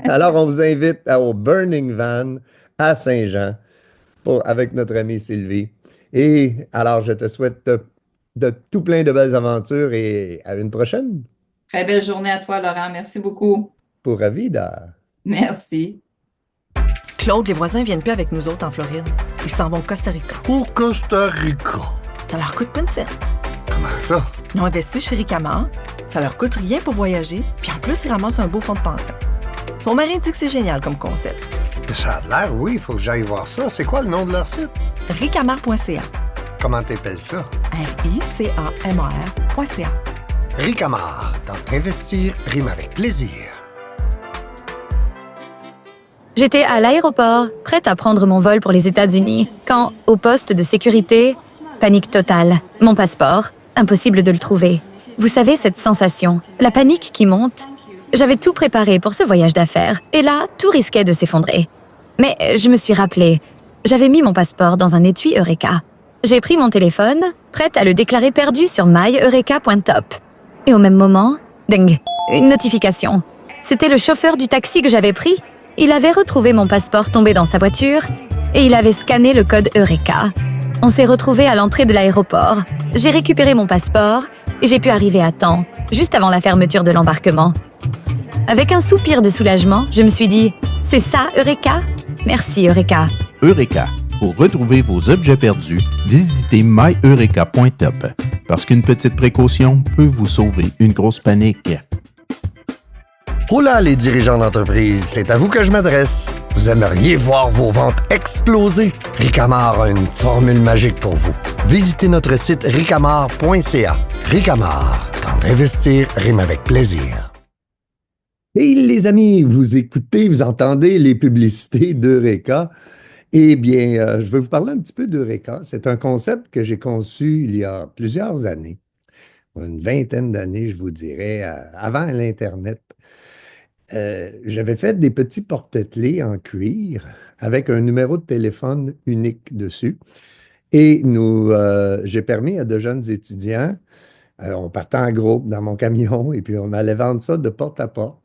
Alors, on vous invite au Burning Van à Saint-Jean avec notre amie Sylvie. Et alors, je te souhaite de tout plein de belles aventures et à une prochaine
Très belle journée à toi, Laurent. Merci beaucoup.
pour Avida.
Merci.
Claude, les voisins viennent plus avec nous autres en Floride. Ils s'en vont au Costa Rica.
Au Costa Rica.
Ça leur coûte pas une scène.
Comment ça?
Ils ont investi chez Ricamar. Ça leur coûte rien pour voyager. Puis en plus, ils ramassent un beau fonds de pension. Mon mari dit que c'est génial comme concept.
Ça a l'air, oui, il faut que j'aille voir ça. C'est quoi le nom de leur site?
Ricamar.ca.
Comment t'appelles ça?
RICAMAR.ca.
Ricamar. Tant investir rime avec plaisir.
J'étais à l'aéroport, prête à prendre mon vol pour les États-Unis, quand, au poste de sécurité, panique totale. Mon passeport, impossible de le trouver. Vous savez, cette sensation, la panique qui monte. J'avais tout préparé pour ce voyage d'affaires, et là, tout risquait de s'effondrer. Mais je me suis rappelé, j'avais mis mon passeport dans un étui Eureka. J'ai pris mon téléphone, prête à le déclarer perdu sur myeureka.top. Et au même moment, ding, une notification. C'était le chauffeur du taxi que j'avais pris. Il avait retrouvé mon passeport tombé dans sa voiture et il avait scanné le code Eureka. On s'est retrouvés à l'entrée de l'aéroport. J'ai récupéré mon passeport et j'ai pu arriver à temps, juste avant la fermeture de l'embarquement. Avec un soupir de soulagement, je me suis dit « C'est ça, Eureka? Merci, Eureka. »
Eureka. Pour retrouver vos objets perdus, visitez myeureka.top. Parce qu'une petite précaution peut vous sauver une grosse panique.
Hola les dirigeants d'entreprise, c'est à vous que je m'adresse. Vous aimeriez voir vos ventes exploser? Ricamar a une formule magique pour vous. Visitez notre site ricamar.ca. Ricamar, quand investir rime avec plaisir.
Et les amis, vous écoutez, vous entendez les publicités d'Eureka. Eh bien, je vais vous parler un petit peu d'Eureka. C'est un concept que j'ai conçu il y a plusieurs années, une vingtaine d'années, je vous dirais, avant l'Internet. J'avais fait des petits porte-clés en cuir avec un numéro de téléphone unique dessus. Et j'ai permis à de jeunes étudiants On partait en groupe dans mon camion et puis on allait vendre ça de porte à porte.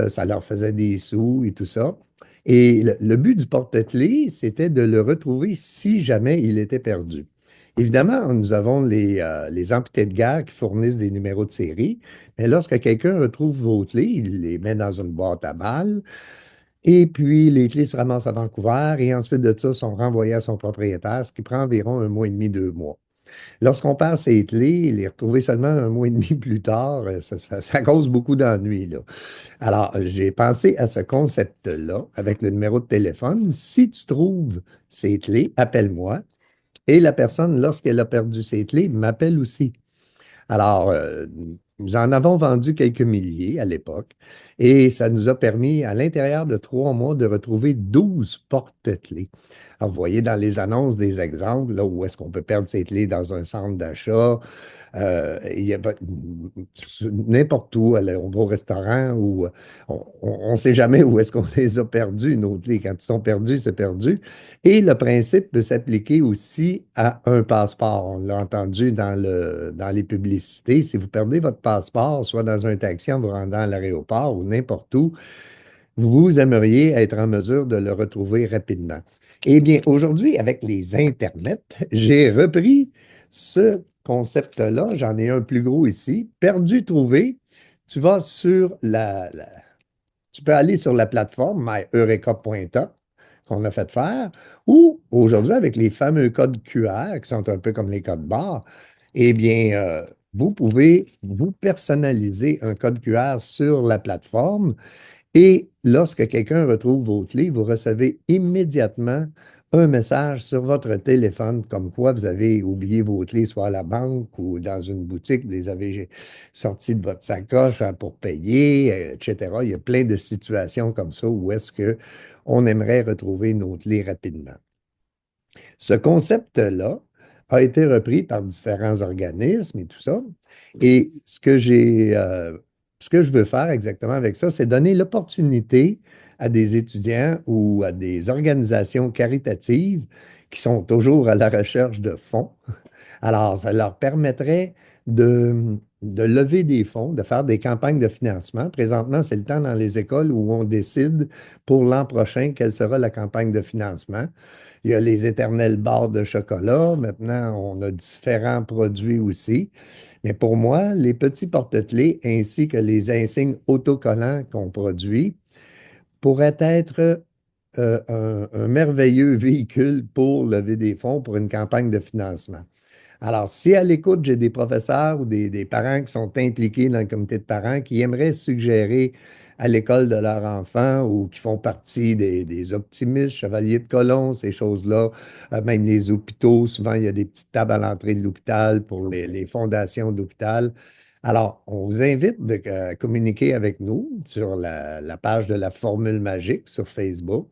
Ça leur faisait des sous et tout ça. Et le but du porte-clés, c'était de le retrouver si jamais il était perdu. Évidemment, nous avons les amputés de guerre qui fournissent des numéros de série, mais lorsque quelqu'un retrouve vos clés, il les met dans une boîte à balles, et puis les clés se ramassent à Vancouver, et ensuite de ça, sont renvoyées à son propriétaire, ce qui prend environ 1 mois et demi, 2 mois. Lorsqu'on perd ses clés, les retrouver seulement 1 mois et demi plus tard, ça cause beaucoup d'ennuis, là. Alors, j'ai pensé à ce concept-là avec le numéro de téléphone. Si tu trouves ces clés, appelle-moi. Et la personne, lorsqu'elle a perdu ses clés, m'appelle aussi. Alors, nous en avons vendu quelques milliers à l'époque et ça nous a permis, à l'intérieur de 3 mois, de retrouver 12 porte-clés. Alors, vous voyez dans les annonces des exemples, là, où est-ce qu'on peut perdre ses clés dans un centre d'achat, il y a n'importe où, on va au restaurant, où on ne sait jamais où est-ce qu'on les a perdus, nos clés. Quand ils sont perdus, c'est perdu. Et le principe peut s'appliquer aussi à un passeport. On l'a entendu dans les publicités. Si vous perdez votre passeport, soit dans un taxi en vous rendant à l'aéroport ou n'importe où, vous aimeriez être en mesure de le retrouver rapidement. Eh bien, aujourd'hui, avec les Internets, j'ai repris ce concept-là. J'en ai un plus gros ici. Perdu, trouvé. Tu vas sur tu peux aller sur la plateforme myeureka.ta qu'on a fait faire, ou aujourd'hui, avec les fameux codes QR, qui sont un peu comme les codes barres, eh bien, vous pouvez vous personnaliser un code QR sur la plateforme et lorsque quelqu'un retrouve vos clés, vous recevez immédiatement un message sur votre téléphone comme quoi vous avez oublié vos clés soit à la banque ou dans une boutique, vous les avez sorties de votre sacoche pour payer, etc. Il y a plein de situations comme ça où est-ce qu'on aimerait retrouver nos clés rapidement. Ce concept-là a été repris par différents organismes et tout ça. Et ce que je veux faire exactement avec ça, c'est donner l'opportunité à des étudiants ou à des organisations caritatives qui sont toujours à la recherche de fonds. Alors, ça leur permettrait de lever des fonds, de faire des campagnes de financement. Présentement, c'est le temps dans les écoles où on décide pour l'an prochain quelle sera la campagne de financement. Il y a les éternelles barres de chocolat. Maintenant, on a différents produits aussi. Mais pour moi, les petits porte-clés ainsi que les insignes autocollants qu'on produit pourraient être un merveilleux véhicule pour lever des fonds pour une campagne de financement. Alors, si à l'écoute, j'ai des professeurs ou des parents qui sont impliqués dans le comité de parents qui aimeraient suggérer à l'école de leur enfant ou qui font partie des optimistes, chevaliers de colon, ces choses-là, même les hôpitaux, souvent il y a des petites tables à l'entrée de l'hôpital pour les fondations d'hôpital. Alors, on vous invite à communiquer avec nous sur la page de la Formule Magique sur Facebook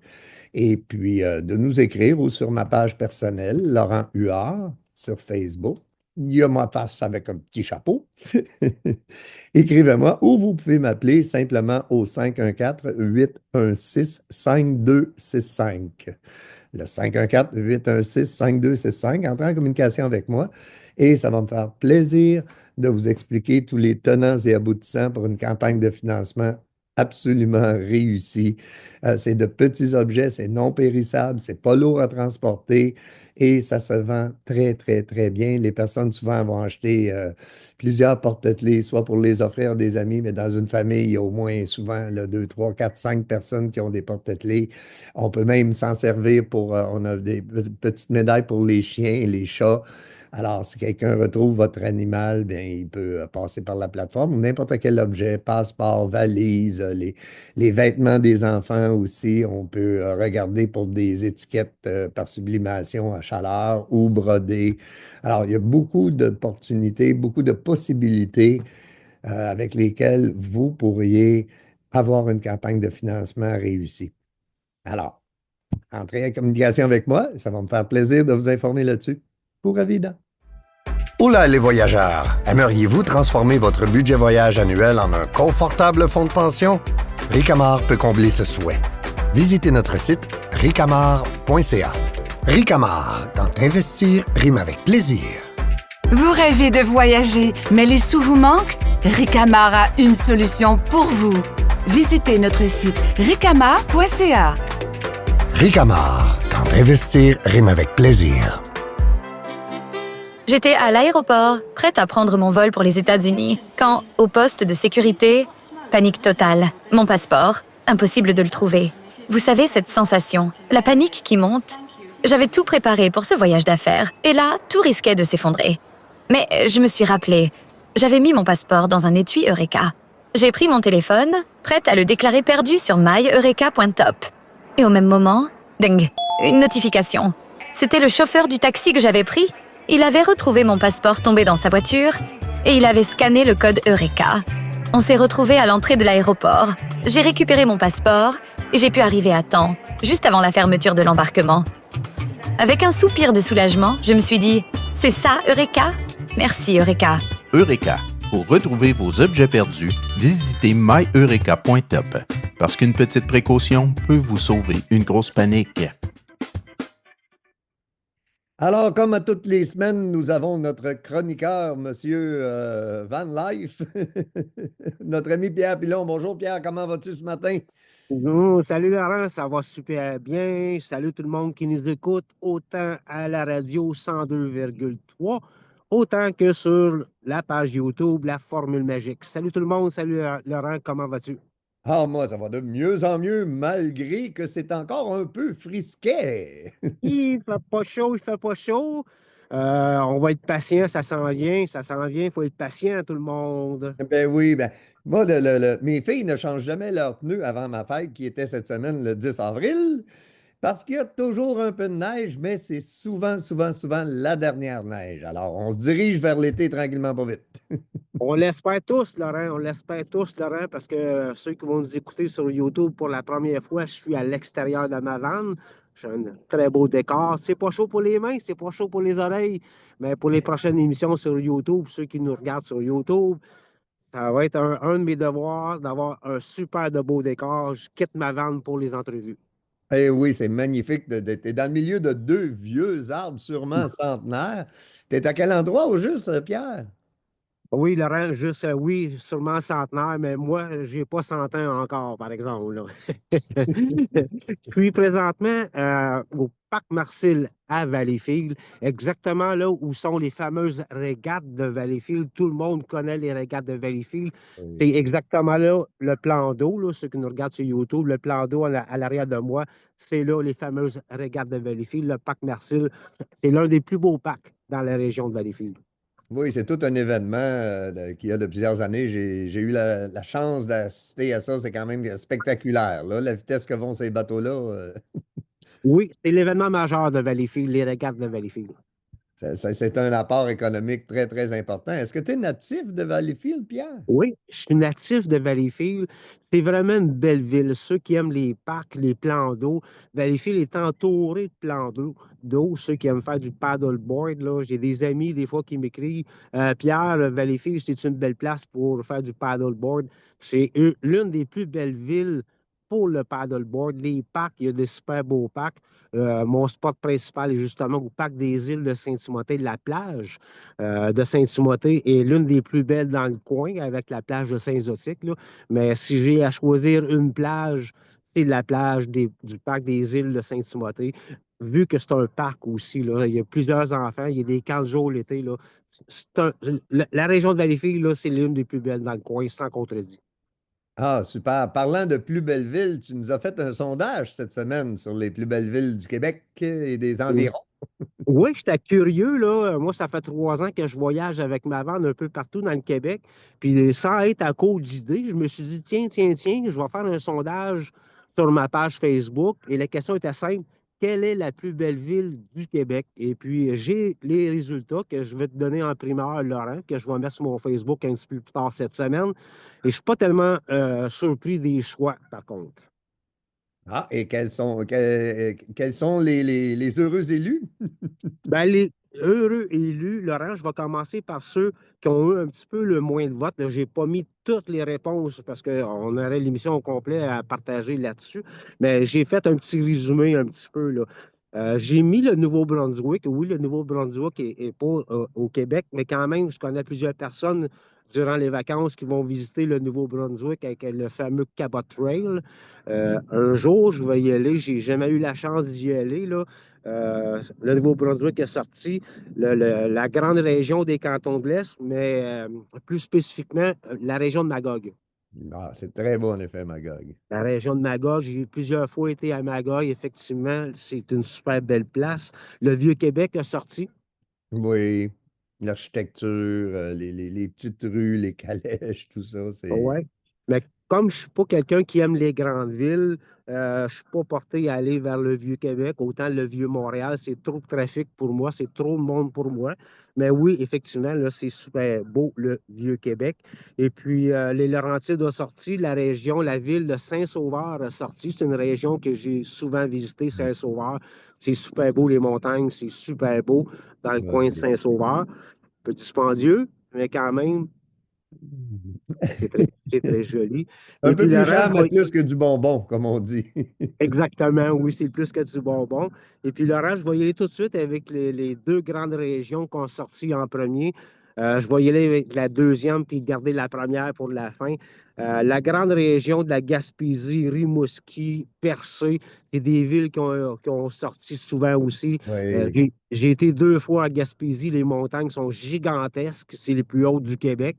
et puis de nous écrire ou sur ma page personnelle, Laurent Huard, sur Facebook. Il y a ma face avec un petit chapeau. Écrivez-moi ou vous pouvez m'appeler simplement au 514-816-5265. Le 514-816-5265. Entrez en communication avec moi et ça va me faire plaisir de vous expliquer tous les tenants et aboutissants pour une campagne de financement absolument réussie. C'est de petits objets, c'est non périssable, c'est pas lourd à transporter et ça se vend très, très, très bien. Les personnes souvent vont acheter plusieurs porte-clés, soit pour les offrir à des amis, mais dans une famille, il y a au moins souvent 2, 3, 4, 5 personnes qui ont des porte-clés. On peut même s'en servir on a des petites médailles pour les chiens et les chats. Alors, si quelqu'un retrouve votre animal, bien, il peut passer par la plateforme ou n'importe quel objet, passeport, valise, les vêtements des enfants aussi. On peut regarder pour des étiquettes par sublimation à chaleur ou brodées. Alors, il y a beaucoup d'opportunités, beaucoup de possibilités avec lesquelles vous pourriez avoir une campagne de financement réussie. Alors, entrez en communication avec moi, ça va me faire plaisir de vous informer là-dessus. Pura vida.
Oula les voyageurs, aimeriez-vous transformer votre budget voyage annuel en un confortable fonds de pension? Ricamar peut combler ce souhait. Visitez notre site ricamar.ca. Ricamar, quand investir rime avec plaisir.
Vous rêvez de voyager, mais les sous vous manquent? Ricamar a une solution pour vous. Visitez notre site ricamar.ca.
Ricamar, quand investir rime avec plaisir.
J'étais à l'aéroport, prête à prendre mon vol pour les États-Unis, quand, au poste de sécurité, panique totale. Mon passeport, impossible de le trouver. Vous savez cette sensation, la panique qui monte? J'avais tout préparé pour ce voyage d'affaires, et là, tout risquait de s'effondrer. Mais je me suis rappelé, j'avais mis mon passeport dans un étui Eureka. J'ai pris mon téléphone, prête à le déclarer perdu sur myeureka.top. Et au même moment, ding, une notification. C'était le chauffeur du taxi que j'avais pris. Il avait retrouvé mon passeport tombé dans sa voiture et il avait scanné le code Eureka. On s'est retrouvés à l'entrée de l'aéroport. J'ai récupéré mon passeport et j'ai pu arriver à temps, juste avant la fermeture de l'embarquement. Avec un soupir de soulagement, je me suis dit « C'est ça, Eureka? Merci, Eureka. »
Eureka. Pour retrouver vos objets perdus, visitez myeureka.top. Parce qu'une petite précaution peut vous sauver une grosse panique.
Alors, comme à toutes les semaines, nous avons notre chroniqueur, Monsieur Van Life, notre ami Pierre Pilon. Bonjour Pierre, comment vas-tu ce matin?
Bonjour, salut Laurent, ça va super bien. Salut tout le monde qui nous écoute, autant à la radio 102,3, autant que sur la page YouTube, la Formule Magique. Salut tout le monde, salut Laurent, comment vas-tu?
Ah, moi, ça va de mieux en mieux, malgré que c'est encore un peu frisquet.
Il fait pas chaud, il fait pas chaud. On va être patient, ça s'en vient, il faut être patient tout le monde.
Ben oui, ben, moi, mes filles ne changent jamais leurs pneus avant ma fête, qui était cette semaine le 10 avril, parce qu'il y a toujours un peu de neige, mais c'est souvent, souvent, souvent la dernière neige. Alors, on se dirige vers l'été tranquillement, pas vite.
On l'espère tous, Laurent, parce que ceux qui vont nous écouter sur YouTube pour la première fois, je suis à l'extérieur de ma vanne. J'ai un très beau décor. C'est pas chaud pour les mains, c'est pas chaud pour les oreilles, mais pour les prochaines émissions sur YouTube, ceux qui nous regardent sur YouTube, ça va être un de mes devoirs d'avoir un super de beau décor. Je quitte ma vanne pour les entrevues.
Eh oui, c'est magnifique. T'es dans le milieu de deux vieux arbres, sûrement centenaires. T'es à quel endroit au juste, Pierre?
Oui, Laurent, juste oui, sûrement centenaire, mais moi, j'ai pas 100 ans encore, par exemple, là. Je suis présentement au Parc Marcel à Valleyfield, exactement là où sont les fameuses régates de Valleyfield. Tout le monde connaît les régates de Valleyfield.
Oui.
C'est exactement là le plan d'eau, là, ceux qui nous regardent sur YouTube, le plan d'eau à l'arrière de moi, c'est là les fameuses régates de Valleyfield. Le Parc Marcel, c'est l'un des plus beaux parcs dans la région de Valleyfield.
Oui, c'est tout un événement qu'il y a de plusieurs années. J'ai eu la chance d'assister à ça. C'est quand même spectaculaire, là, la vitesse que vont ces bateaux-là.
Oui, c'est l'événement majeur de Valleyfield, les régates de Valleyfield.
C'est un apport économique très, très important. Est-ce que tu es natif de Valleyfield, Pierre?
Oui, je suis natif de Valleyfield. C'est vraiment une belle ville. Ceux qui aiment les parcs, les plans d'eau, Valleyfield est entouré de plans d'eau. Ceux qui aiment faire du paddleboard, là, j'ai des amis des fois qui m'écrivent Pierre, Valleyfield, c'est une belle place pour faire du paddleboard. C'est l'une des plus belles villes pour le paddleboard. Les parcs, il y a des super beaux parcs. Mon spot principal est justement au parc des îles de Saint-Timothée, la plage de Saint-Timothée est l'une des plus belles dans le coin avec la plage de Saint-Zotique, là. Mais si j'ai à choisir une plage, c'est la plage du parc des îles de Saint-Timothée. Vu que c'est un parc aussi, là, il y a plusieurs enfants, il y a des camps de jour l'été. Là. La région de Valleyfield, là, c'est l'une des plus belles dans le coin, sans contredit.
Ah, super. Parlant de plus belles villes, tu nous as fait un sondage cette semaine sur les plus belles villes du Québec et des environs.
Oui, j'étais curieux, là. Moi, ça fait 3 ans que je voyage avec ma vanne un peu partout dans le Québec. Puis, sans être à court d'idées, je me suis dit, tiens, je vais faire un sondage sur ma page Facebook. Et la question était simple. Quelle est la plus belle ville du Québec? Et puis, j'ai les résultats que je vais te donner en primeur, Laurent, que je vais mettre sur mon Facebook un petit peu plus tard cette semaine. Et je ne suis pas tellement surpris des choix, par contre.
Ah, et quels sont les heureux élus?
Ben, les heureux élus, Laurent, je vais commencer par ceux qui ont eu un petit peu le moins de votes. Je n'ai pas mis toutes les réponses parce qu'on aurait l'émission au complet à partager là-dessus, mais j'ai fait un petit résumé un petit peu, là. J'ai mis le Nouveau-Brunswick. Oui, le Nouveau-Brunswick est pas au Québec, mais quand même, je connais plusieurs personnes durant les vacances qui vont visiter le Nouveau-Brunswick avec le fameux Cabot Trail. Un jour, je vais y aller. J'ai jamais eu la chance d'y aller, là. Le Nouveau-Brunswick est sorti la grande région des cantons de l'Est, mais plus spécifiquement, la région de Magog.
Ah, c'est très beau, en effet, Magog.
La région de Magog, j'ai plusieurs fois été à Magog. Effectivement, c'est une super belle place. Le Vieux-Québec a sorti.
Oui, l'architecture, les petites rues, les calèches, tout ça, c'est...
Ouais. Mais comme je ne suis pas quelqu'un qui aime les grandes villes, je ne suis pas porté à aller vers le Vieux-Québec. Autant le Vieux-Montréal, c'est trop de trafic pour moi, c'est trop de monde pour moi. Mais oui, effectivement, là, c'est super beau, le Vieux-Québec. Et puis, les Laurentides ont sorti, la région, la ville de Saint-Sauveur a sorti. C'est une région que j'ai souvent visitée, Saint-Sauveur. C'est super beau, les montagnes, c'est super beau dans le coin de
Ouais.
Saint-Sauveur. Petit dispendieux, mais quand même, c'est très joli.
Un
Et
peu
puis le
plus
reste,
cher, mais plus que du bonbon, comme on dit.
exactement, oui, c'est plus que du bonbon. Et puis le reste, je vais y aller tout de suite avec les deux grandes régions qu'on sorti en premier. Je vais y aller avec la deuxième, puis garder la première pour la fin. La grande région de la Gaspésie, Rimouski, Percé, c'est des villes qui ont sorti souvent aussi.
Oui.
J'ai été 2 fois à Gaspésie. Les montagnes sont gigantesques. C'est les plus hautes du Québec.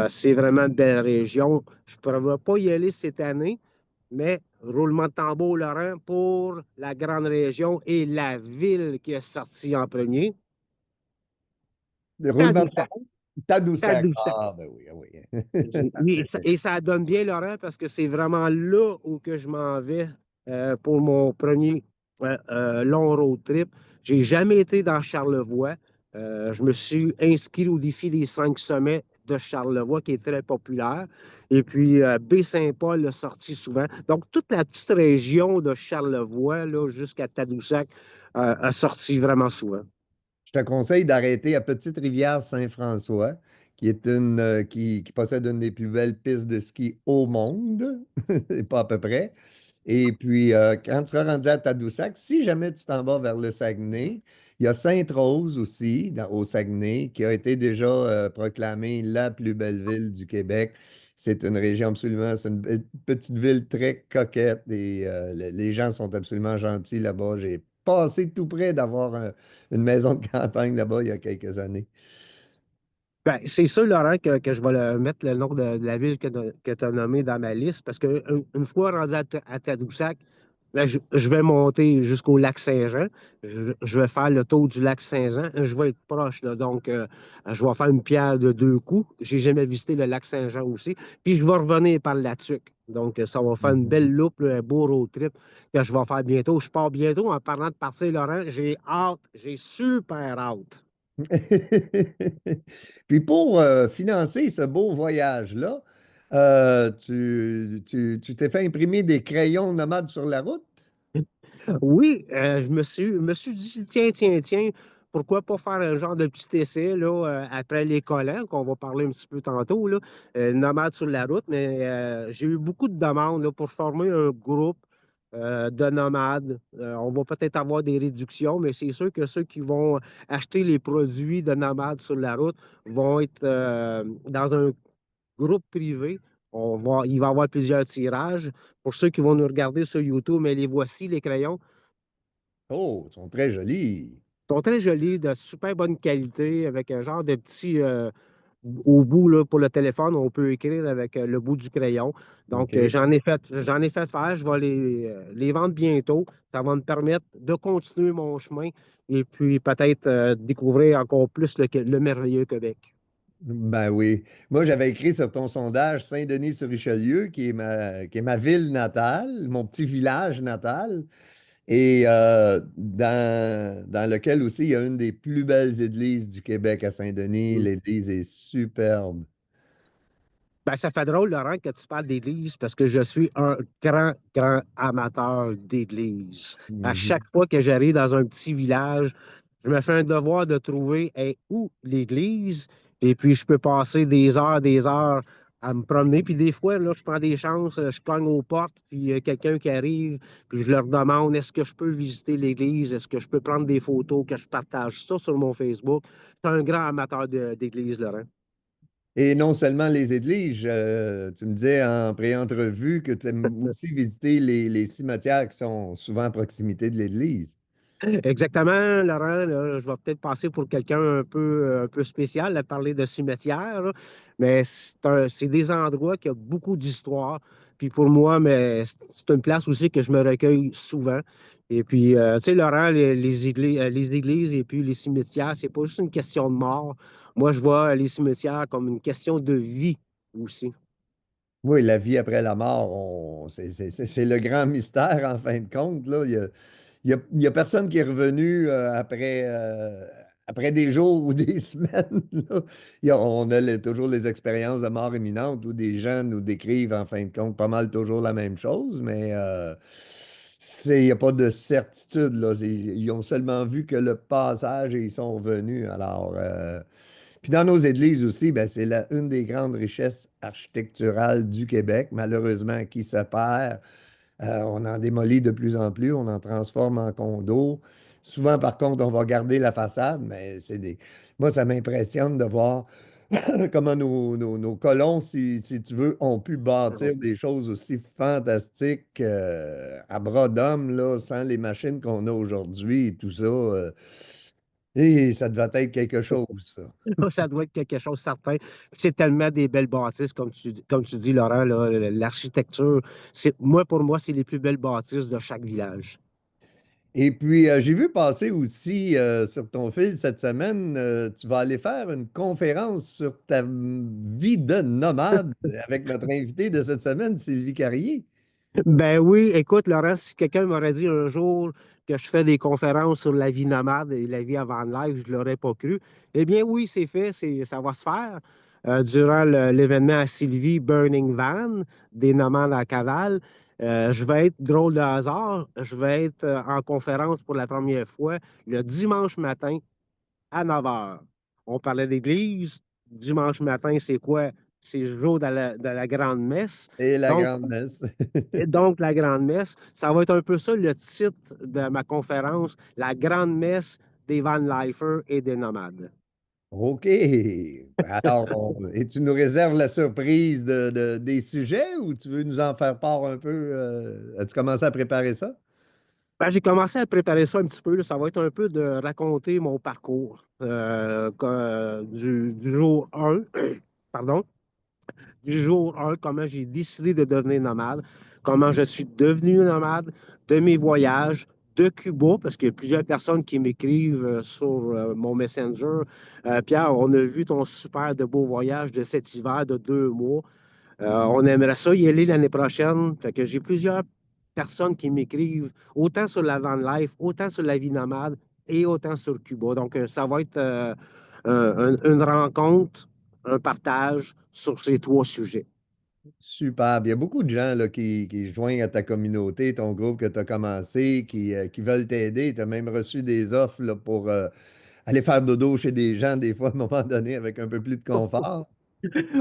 C'est vraiment une belle région. Je ne pourrais pas y aller cette année, mais roulement de tambour, Laurent, pour la grande région et la ville qui est sortie en premier,
Le roulement de
Tadoussac.
tambour? Tadoussac.
Tadoussac.
Ah, ben oui, ah oui.
Oui, et ça donne bien, Laurent, parce que c'est vraiment là où que je m'en vais pour mon premier long road trip. J'ai jamais été dans Charlevoix. Je me suis inscrit au défi des 5 sommets de Charlevoix, qui est très populaire. Et puis, Baie-Saint-Paul l'a sorti souvent. Donc, toute la petite région de Charlevoix, là, jusqu'à Tadoussac, a sorti vraiment souvent.
Je te conseille d'arrêter à Petite-Rivière-Saint-François, qui est qui possède une des plus belles pistes de ski au monde, et pas à peu près. Et puis, quand tu seras rendu à Tadoussac, si jamais tu t'en vas vers le Saguenay, il y a Sainte-Rose aussi, au Saguenay, qui a été déjà proclamée la plus belle ville du Québec. C'est une région absolument, c'est une petite ville très coquette et les gens sont absolument gentils là-bas. J'ai passé tout près d'avoir une maison de campagne là-bas il y a quelques années.
Ben, c'est sûr, Laurent, que je vais mettre le nom de la ville que tu as nommée dans ma liste, parce qu'une fois rendu à Tadoussac, ben, je vais monter jusqu'au lac Saint-Jean. Je vais faire le tour du lac Saint-Jean. Je vais être proche, là, donc je vais faire une pierre de deux coups. J'ai jamais visité le lac Saint-Jean aussi. Puis je vais revenir par la Tuque. Donc, ça va faire une belle loupe, là, un beau road trip que je vais faire bientôt. Je pars bientôt en parlant de partir, Laurent. J'ai hâte, j'ai super hâte.
Puis pour financer ce beau voyage-là, tu t'es fait imprimer des crayons nomades sur la route?
Oui, je me suis dit, tiens, tiens, tiens, pourquoi pas faire un genre de petit essai là, après les collants, qu'on va parler un petit peu tantôt, là, nomade sur la route, mais j'ai eu beaucoup de demandes là, pour former un groupe de nomades. On va peut-être avoir des réductions, mais c'est sûr que ceux qui vont acheter les produits de nomades sur la route vont être dans un groupe privé. Il va y avoir plusieurs tirages. Pour ceux qui vont nous regarder sur YouTube, mais les voici, les crayons.
Oh, ils sont très jolis.
Ils sont très jolis, de super bonne qualité, avec un genre de petit au bout là, pour le téléphone, on peut écrire avec le bout du crayon. Donc,
OK.
j'en ai fait faire. Je vais les vendre bientôt. Ça va me permettre de continuer mon chemin et puis peut-être découvrir encore plus le merveilleux Québec.
Ben oui. Moi, j'avais écrit sur ton sondage Saint-Denis-sur-Richelieu, qui est ma ville natale, mon petit village natal, et dans lequel aussi il y a une des plus belles églises du Québec à Saint-Denis. L'église est superbe.
Ben, ça fait drôle, Laurent, que tu parles d'église parce que je suis un grand, grand amateur d'église. À chaque
Mhm.
fois que j'arrive dans un petit village, je me fais un devoir de trouver où l'église. Et puis, je peux passer des heures à me promener. Puis des fois, là, je prends des chances, je cogne aux portes, puis il y a quelqu'un qui arrive, puis je leur demande est-ce que je peux visiter l'église, est-ce que je peux prendre des photos, que je partage ça sur mon Facebook. Je suis un grand amateur d'église, Laurent.
Et non seulement les églises, tu me disais en pré-entrevue que tu aimes aussi visiter les cimetières qui sont souvent à proximité de l'église.
Exactement, Laurent. Là, je vais peut-être passer pour quelqu'un un peu spécial à parler de cimetière, là, mais c'est des endroits qui ont beaucoup d'histoire. Puis pour moi, mais c'est une place aussi que je me recueille souvent. Et puis, tu sais, Laurent, les églises et puis les cimetières, c'est pas juste une question de mort. Moi, je vois les cimetières comme une question de vie aussi.
Oui, la vie après la mort, c'est le grand mystère en fin de compte, là. Il y a personne qui est revenu après des jours ou des semaines, là. On a toujours les expériences de mort imminente où des gens nous décrivent en fin de compte pas mal toujours la même chose, mais il n'y a pas de certitude, là. Ils ont seulement vu que le passage et ils sont revenus. Alors, puis dans nos églises aussi, ben, c'est une des grandes richesses architecturales du Québec, malheureusement, qui se perd. On en démolit de plus en plus, on en transforme en condos. Souvent, par contre, on va garder la façade, mais moi, ça m'impressionne de voir comment nos colons, si tu veux, ont pu bâtir des choses aussi fantastiques à bras d'homme, là, sans les machines qu'on a aujourd'hui et tout ça. Et ça devait être quelque chose, ça.
Ça doit être quelque chose de certain. Puis c'est tellement des belles bâtisses, comme tu dis, Laurent, là, l'architecture. Pour moi, c'est les plus belles bâtisses de chaque village.
Et puis, j'ai vu passer aussi sur ton fil cette semaine, tu vas aller faire une conférence sur ta vie de nomade avec notre invité de cette semaine, Sylvie Carrier.
Ben oui, écoute, Laurent, si quelqu'un m'aurait dit un jour que je fais des conférences sur la vie nomade et la vie avant live, je ne l'aurais pas cru. Eh bien oui, c'est fait, ça va se faire. Durant l'événement à Sylvie, Burning Van, des nomades à cavale, je vais être drôle de hasard, je vais être en conférence pour la première fois le dimanche matin à 9 heures. On parlait d'église. Dimanche matin, c'est quoi? C'est le jour de la grande messe.
Et la
Donc,
grande messe.
la grande messe, ça va être un peu ça le titre de ma conférence, la grande messe des Van Lifers et des nomades.
OK. Alors, et tu nous réserves la surprise des sujets ou tu veux nous en faire part un peu? As-tu commencé à préparer ça?
Ben, j'ai commencé à préparer ça un petit peu, là. Ça va être un peu de raconter mon parcours du jour 1, pardon, du jour 1, comment j'ai décidé de devenir nomade, comment je suis devenu nomade, de mes voyages, de Cuba, parce qu'il y a plusieurs personnes qui m'écrivent sur mon Messenger. Pierre, on a vu ton super de beau voyage de cet hiver de 2 mois. On aimerait ça y aller l'année prochaine. Fait que j'ai plusieurs personnes qui m'écrivent, autant sur la van life, autant sur la vie nomade et autant sur Cuba. Donc, ça va être une rencontre, un partage sur ces 3 sujets.
Super. Il y a beaucoup de gens là, qui se joignent à ta communauté, ton groupe que tu as commencé, qui veulent t'aider. Tu as même reçu des offres là, pour aller faire dodo chez des gens, des fois, à un moment donné, avec un peu plus de confort.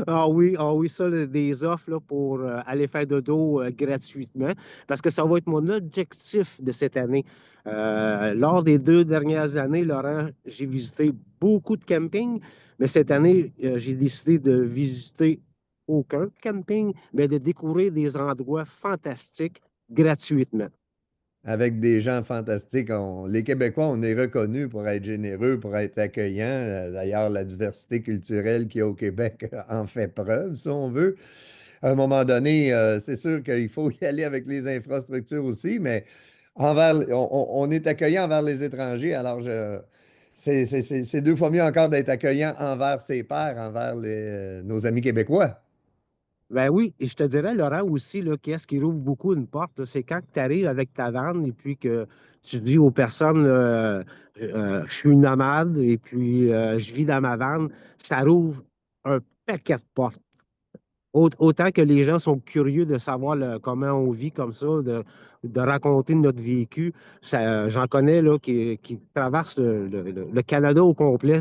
Ah oui, ça, des offres là, pour aller faire dodo gratuitement, parce que ça va être mon objectif de cette année. Lors des 2 dernières années, Laurent, j'ai visité beaucoup de campings, mais cette année, j'ai décidé de visiter aucun camping, mais de découvrir des endroits fantastiques gratuitement.
Avec des gens fantastiques. Les Québécois, on est reconnus pour être généreux, pour être accueillants. D'ailleurs, la diversité culturelle qu'il y a au Québec en fait preuve, si on veut. À un moment donné, c'est sûr qu'il faut y aller avec les infrastructures aussi, mais on est accueillant envers les étrangers. Alors, c'est 2 fois mieux encore d'être accueillant envers ses pairs, envers nos amis québécois.
Ben oui, et je te dirais, Laurent, aussi, là, qu'est-ce qui rouvre beaucoup une porte, là, c'est quand tu arrives avec ta vanne et puis que tu dis aux personnes, je suis nomade et puis je vis dans ma vanne, ça rouvre un paquet de portes. Autant que les gens sont curieux de savoir comment on vit comme ça, de raconter notre vécu. J'en connais là, qui traversent le Canada au complet,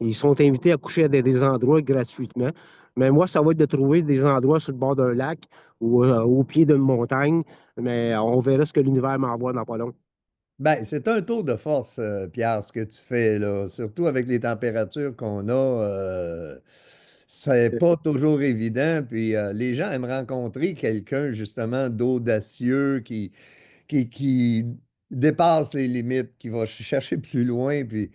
Ils sont invités à coucher à des endroits gratuitement. Mais moi, ça va être de trouver des endroits sur le bord d'un lac ou au pied d'une montagne. Mais on verra ce que l'univers m'envoie dans pas long.
Ben, c'est un tour de force, Pierre, ce que tu fais là, surtout avec les températures qu'on a. C'est pas toujours évident. Puis les gens aiment rencontrer quelqu'un justement d'audacieux qui dépasse les limites, qui va chercher plus loin. Puis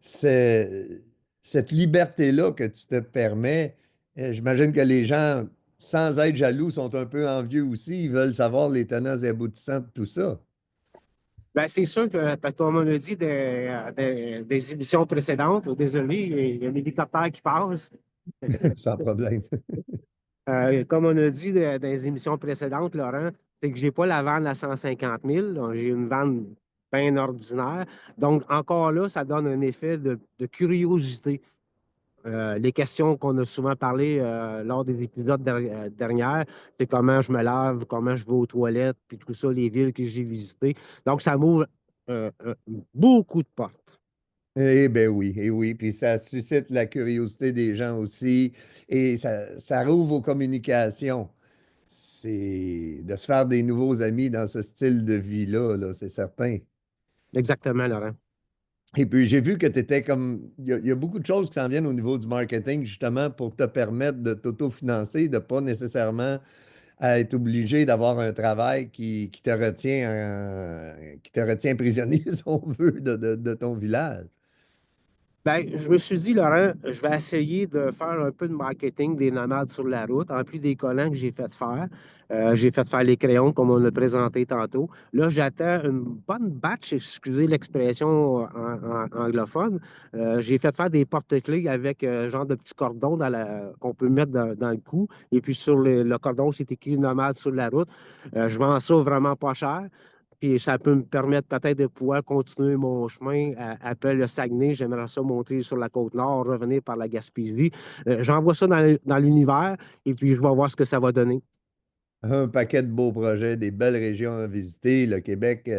c'est cette liberté-là que tu te permets. J'imagine que les gens, sans être jaloux, sont un peu envieux aussi. Ils veulent savoir les tenants et aboutissants de tout ça.
Ben, c'est sûr que, parce qu'on l'a dit des émissions précédentes, désolé, il y a un hélicoptère qui passe.
Sans problème.
Comme on a dit dans les émissions précédentes, Laurent, c'est que je n'ai pas la vanne à 150 000. Donc, j'ai une vanne bien ordinaire. Donc, encore là, ça donne un effet de curiosité. Les questions qu'on a souvent parlé lors des épisodes derniers, c'est comment je me lave, comment je vais aux toilettes, puis tout ça, les villes que j'ai visitées. Donc, ça m'ouvre beaucoup de portes.
Eh bien oui, et oui. Puis ça suscite la curiosité des gens aussi et ça rouvre aux communications. C'est de se faire des nouveaux amis dans ce style de vie-là, là, c'est certain.
Exactement, Laurent.
Et puis j'ai vu que tu étais comme. Il y a beaucoup de choses qui s'en viennent au niveau du marketing, justement, pour te permettre de t'autofinancer, de pas nécessairement être obligé d'avoir un travail qui te retient prisonnier, si on veut, de ton village.
Ben, je me suis dit, Laurent, je vais essayer de faire un peu de marketing des nomades sur la route, en plus des collants que j'ai fait faire. J'ai fait faire les crayons, comme on l'a présenté tantôt. Là, j'attends une bonne batch, excusez l'expression anglophone. J'ai fait faire des porte-clés avec genre de petits cordons qu'on peut mettre dans le cou. Et puis sur le cordon, c'est écrit nomade sur la route. Je vends ça vraiment pas cher. Puis ça peut me permettre peut-être de pouvoir continuer mon chemin après le Saguenay. J'aimerais ça monter sur la côte nord, revenir par la Gaspésie. J'envoie ça dans l'univers et puis je vais voir ce que ça va donner.
Un paquet de beaux projets, des belles régions à visiter. Le Québec,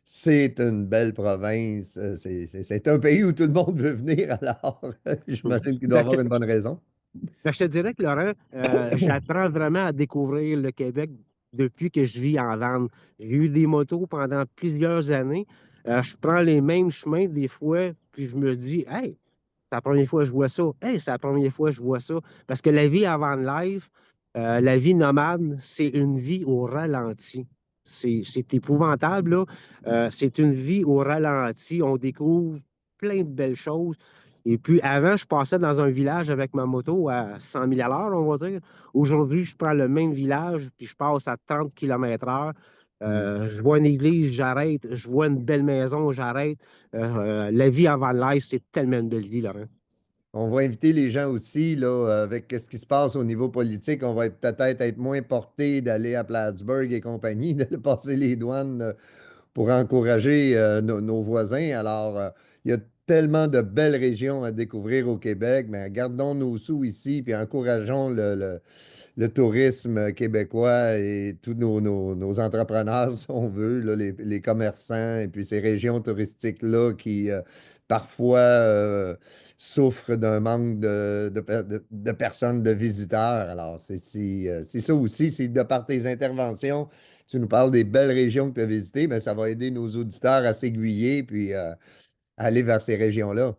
c'est une belle province. C'est un pays où tout le monde veut venir, alors j'imagine qu'il doit
Ben,
avoir une bonne raison.
je te dirais que, Laurent, j'apprends vraiment à découvrir le Québec depuis que je vis en van. J'ai eu des motos pendant plusieurs années. Je prends les mêmes chemins des fois, puis je me dis, hey, c'est la première fois que je vois ça. Hey, c'est la première fois que je vois ça. Parce que la vie avant van life, la vie nomade, c'est une vie au ralenti. C'est épouvantable, là. C'est une vie au ralenti. On découvre plein de belles choses. Et puis, avant, je passais dans un village avec ma moto à 100 000 à l'heure, on va dire. Aujourd'hui, je prends le même village, puis je passe à 30 km/h. Je vois une église, j'arrête. Je vois une belle maison, j'arrête. La vie en Van Life, c'est tellement une belle vie, Laurent.
On va inviter les gens aussi, là, avec ce qui se passe au niveau politique. On va peut-être être moins porté d'aller à Plattsburgh et compagnie, de passer les douanes pour encourager nos voisins. Alors, il y a tellement de belles régions à découvrir au Québec, mais gardons nos sous ici, puis encourageons le tourisme québécois et tous nos entrepreneurs, si on veut, là, les commerçants, et puis ces régions touristiques-là qui parfois souffrent d'un manque de personnes, de visiteurs. Alors, c'est ça aussi, c'est de par tes interventions, tu nous parles des belles régions que tu as visitées, mais ça va aider nos auditeurs à s'aiguiller puis à aller vers ces régions-là.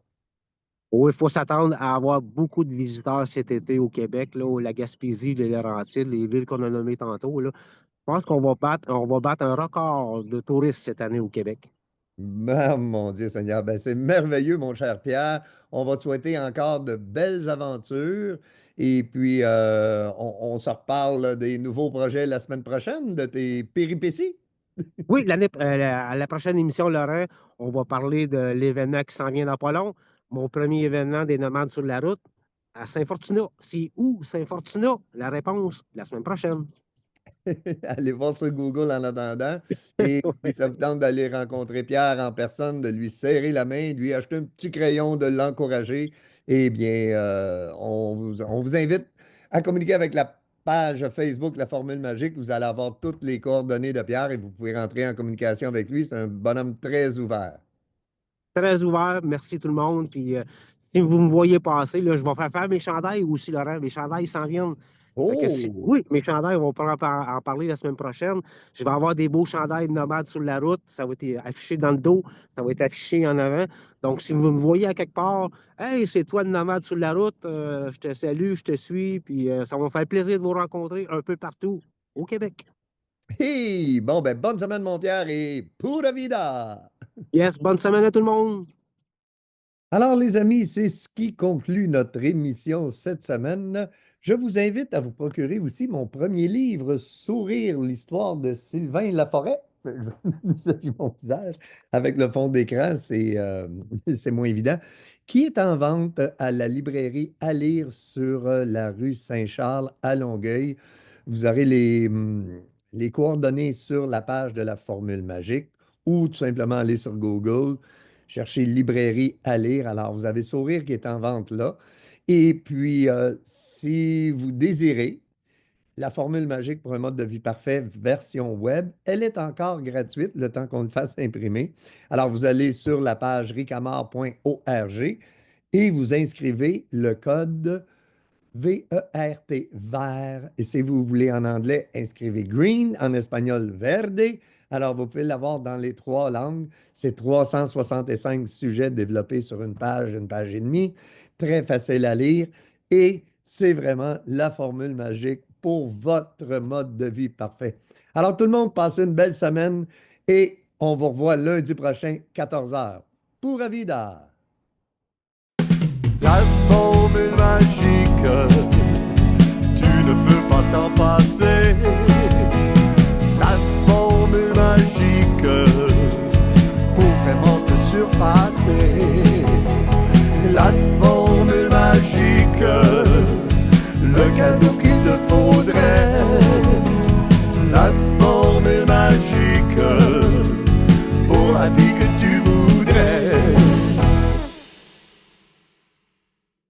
Oui, il faut s'attendre à avoir beaucoup de visiteurs cet été au Québec, là, la Gaspésie, les Laurentides, les villes qu'on a nommées tantôt, là. Je pense qu'on va battre un record de touristes cette année au Québec.
Ben, mon Dieu Seigneur, ben, c'est merveilleux, mon cher Pierre. On va te souhaiter encore de belles aventures. Et puis, on se reparle des nouveaux projets la semaine prochaine, de tes péripéties.
Oui, à la prochaine émission, Laurent, on va parler de l'événement qui s'en vient dans pas long. Mon premier événement des nomades sur la route à Saint-Fortuna. C'est où Saint-Fortuna? La réponse la semaine prochaine.
Allez voir sur Google en attendant. Et si ça vous tente d'aller rencontrer Pierre en personne, de lui serrer la main, de lui acheter un petit crayon, de l'encourager, eh bien, on vous invite à communiquer avec la page Facebook La Formule Magique. Vous allez avoir toutes les coordonnées de Pierre et vous pouvez rentrer en communication avec lui. C'est un bonhomme très ouvert.
très ouvert. Merci tout le monde. Puis si vous me voyez passer, là, je vais faire mes chandails aussi, Laurent. Mes chandails s'en viennent. Oui, mes chandails, on va en parler la semaine prochaine. Je vais avoir des beaux chandails de nomades sur la route. Ça va être affiché dans le dos. Ça va être affiché en avant. Donc, si vous me voyez à quelque part, hey, c'est toi le nomade sur la route, je te salue, je te suis. Puis ça va me faire plaisir de vous rencontrer un peu partout au Québec.
Hey! Bon, ben, bonne semaine, mon Pierre, et pura vida!
Yes, bonne semaine à tout le monde!
Alors, les amis, c'est ce qui conclut notre émission cette semaine. Je vous invite à vous procurer aussi mon premier livre, Sourire, l'histoire de Sylvain Laforêt. Vous avez vu mon visage avec le fond d'écran, c'est moins évident, qui est en vente à la librairie À lire sur la rue Saint-Charles à Longueuil. Vous aurez les coordonnées sur la page de la formule magique ou tout simplement aller sur Google. Cherchez librairie à lire. Alors, vous avez Sourire qui est en vente là. Et puis, si vous désirez la formule magique pour un mode de vie parfait version web, elle est encore gratuite le temps qu'on le fasse imprimer. Alors, vous allez sur la page ricamar.org et vous inscrivez le code VERT, vert. Et si vous voulez en anglais, inscrivez green, en espagnol verde. Alors, vous pouvez l'avoir dans les 3 langues. C'est 365 sujets développés sur une page et demie. Très facile à lire. Et c'est vraiment la formule magique pour votre mode de vie parfait. Alors, tout le monde, passez une belle semaine et on vous revoit lundi prochain, 14h. Pura vida!
La formule magique, tu ne peux pas t'en passer. La formule magique, pour vraiment te surpasser. La formule magique, le cadeau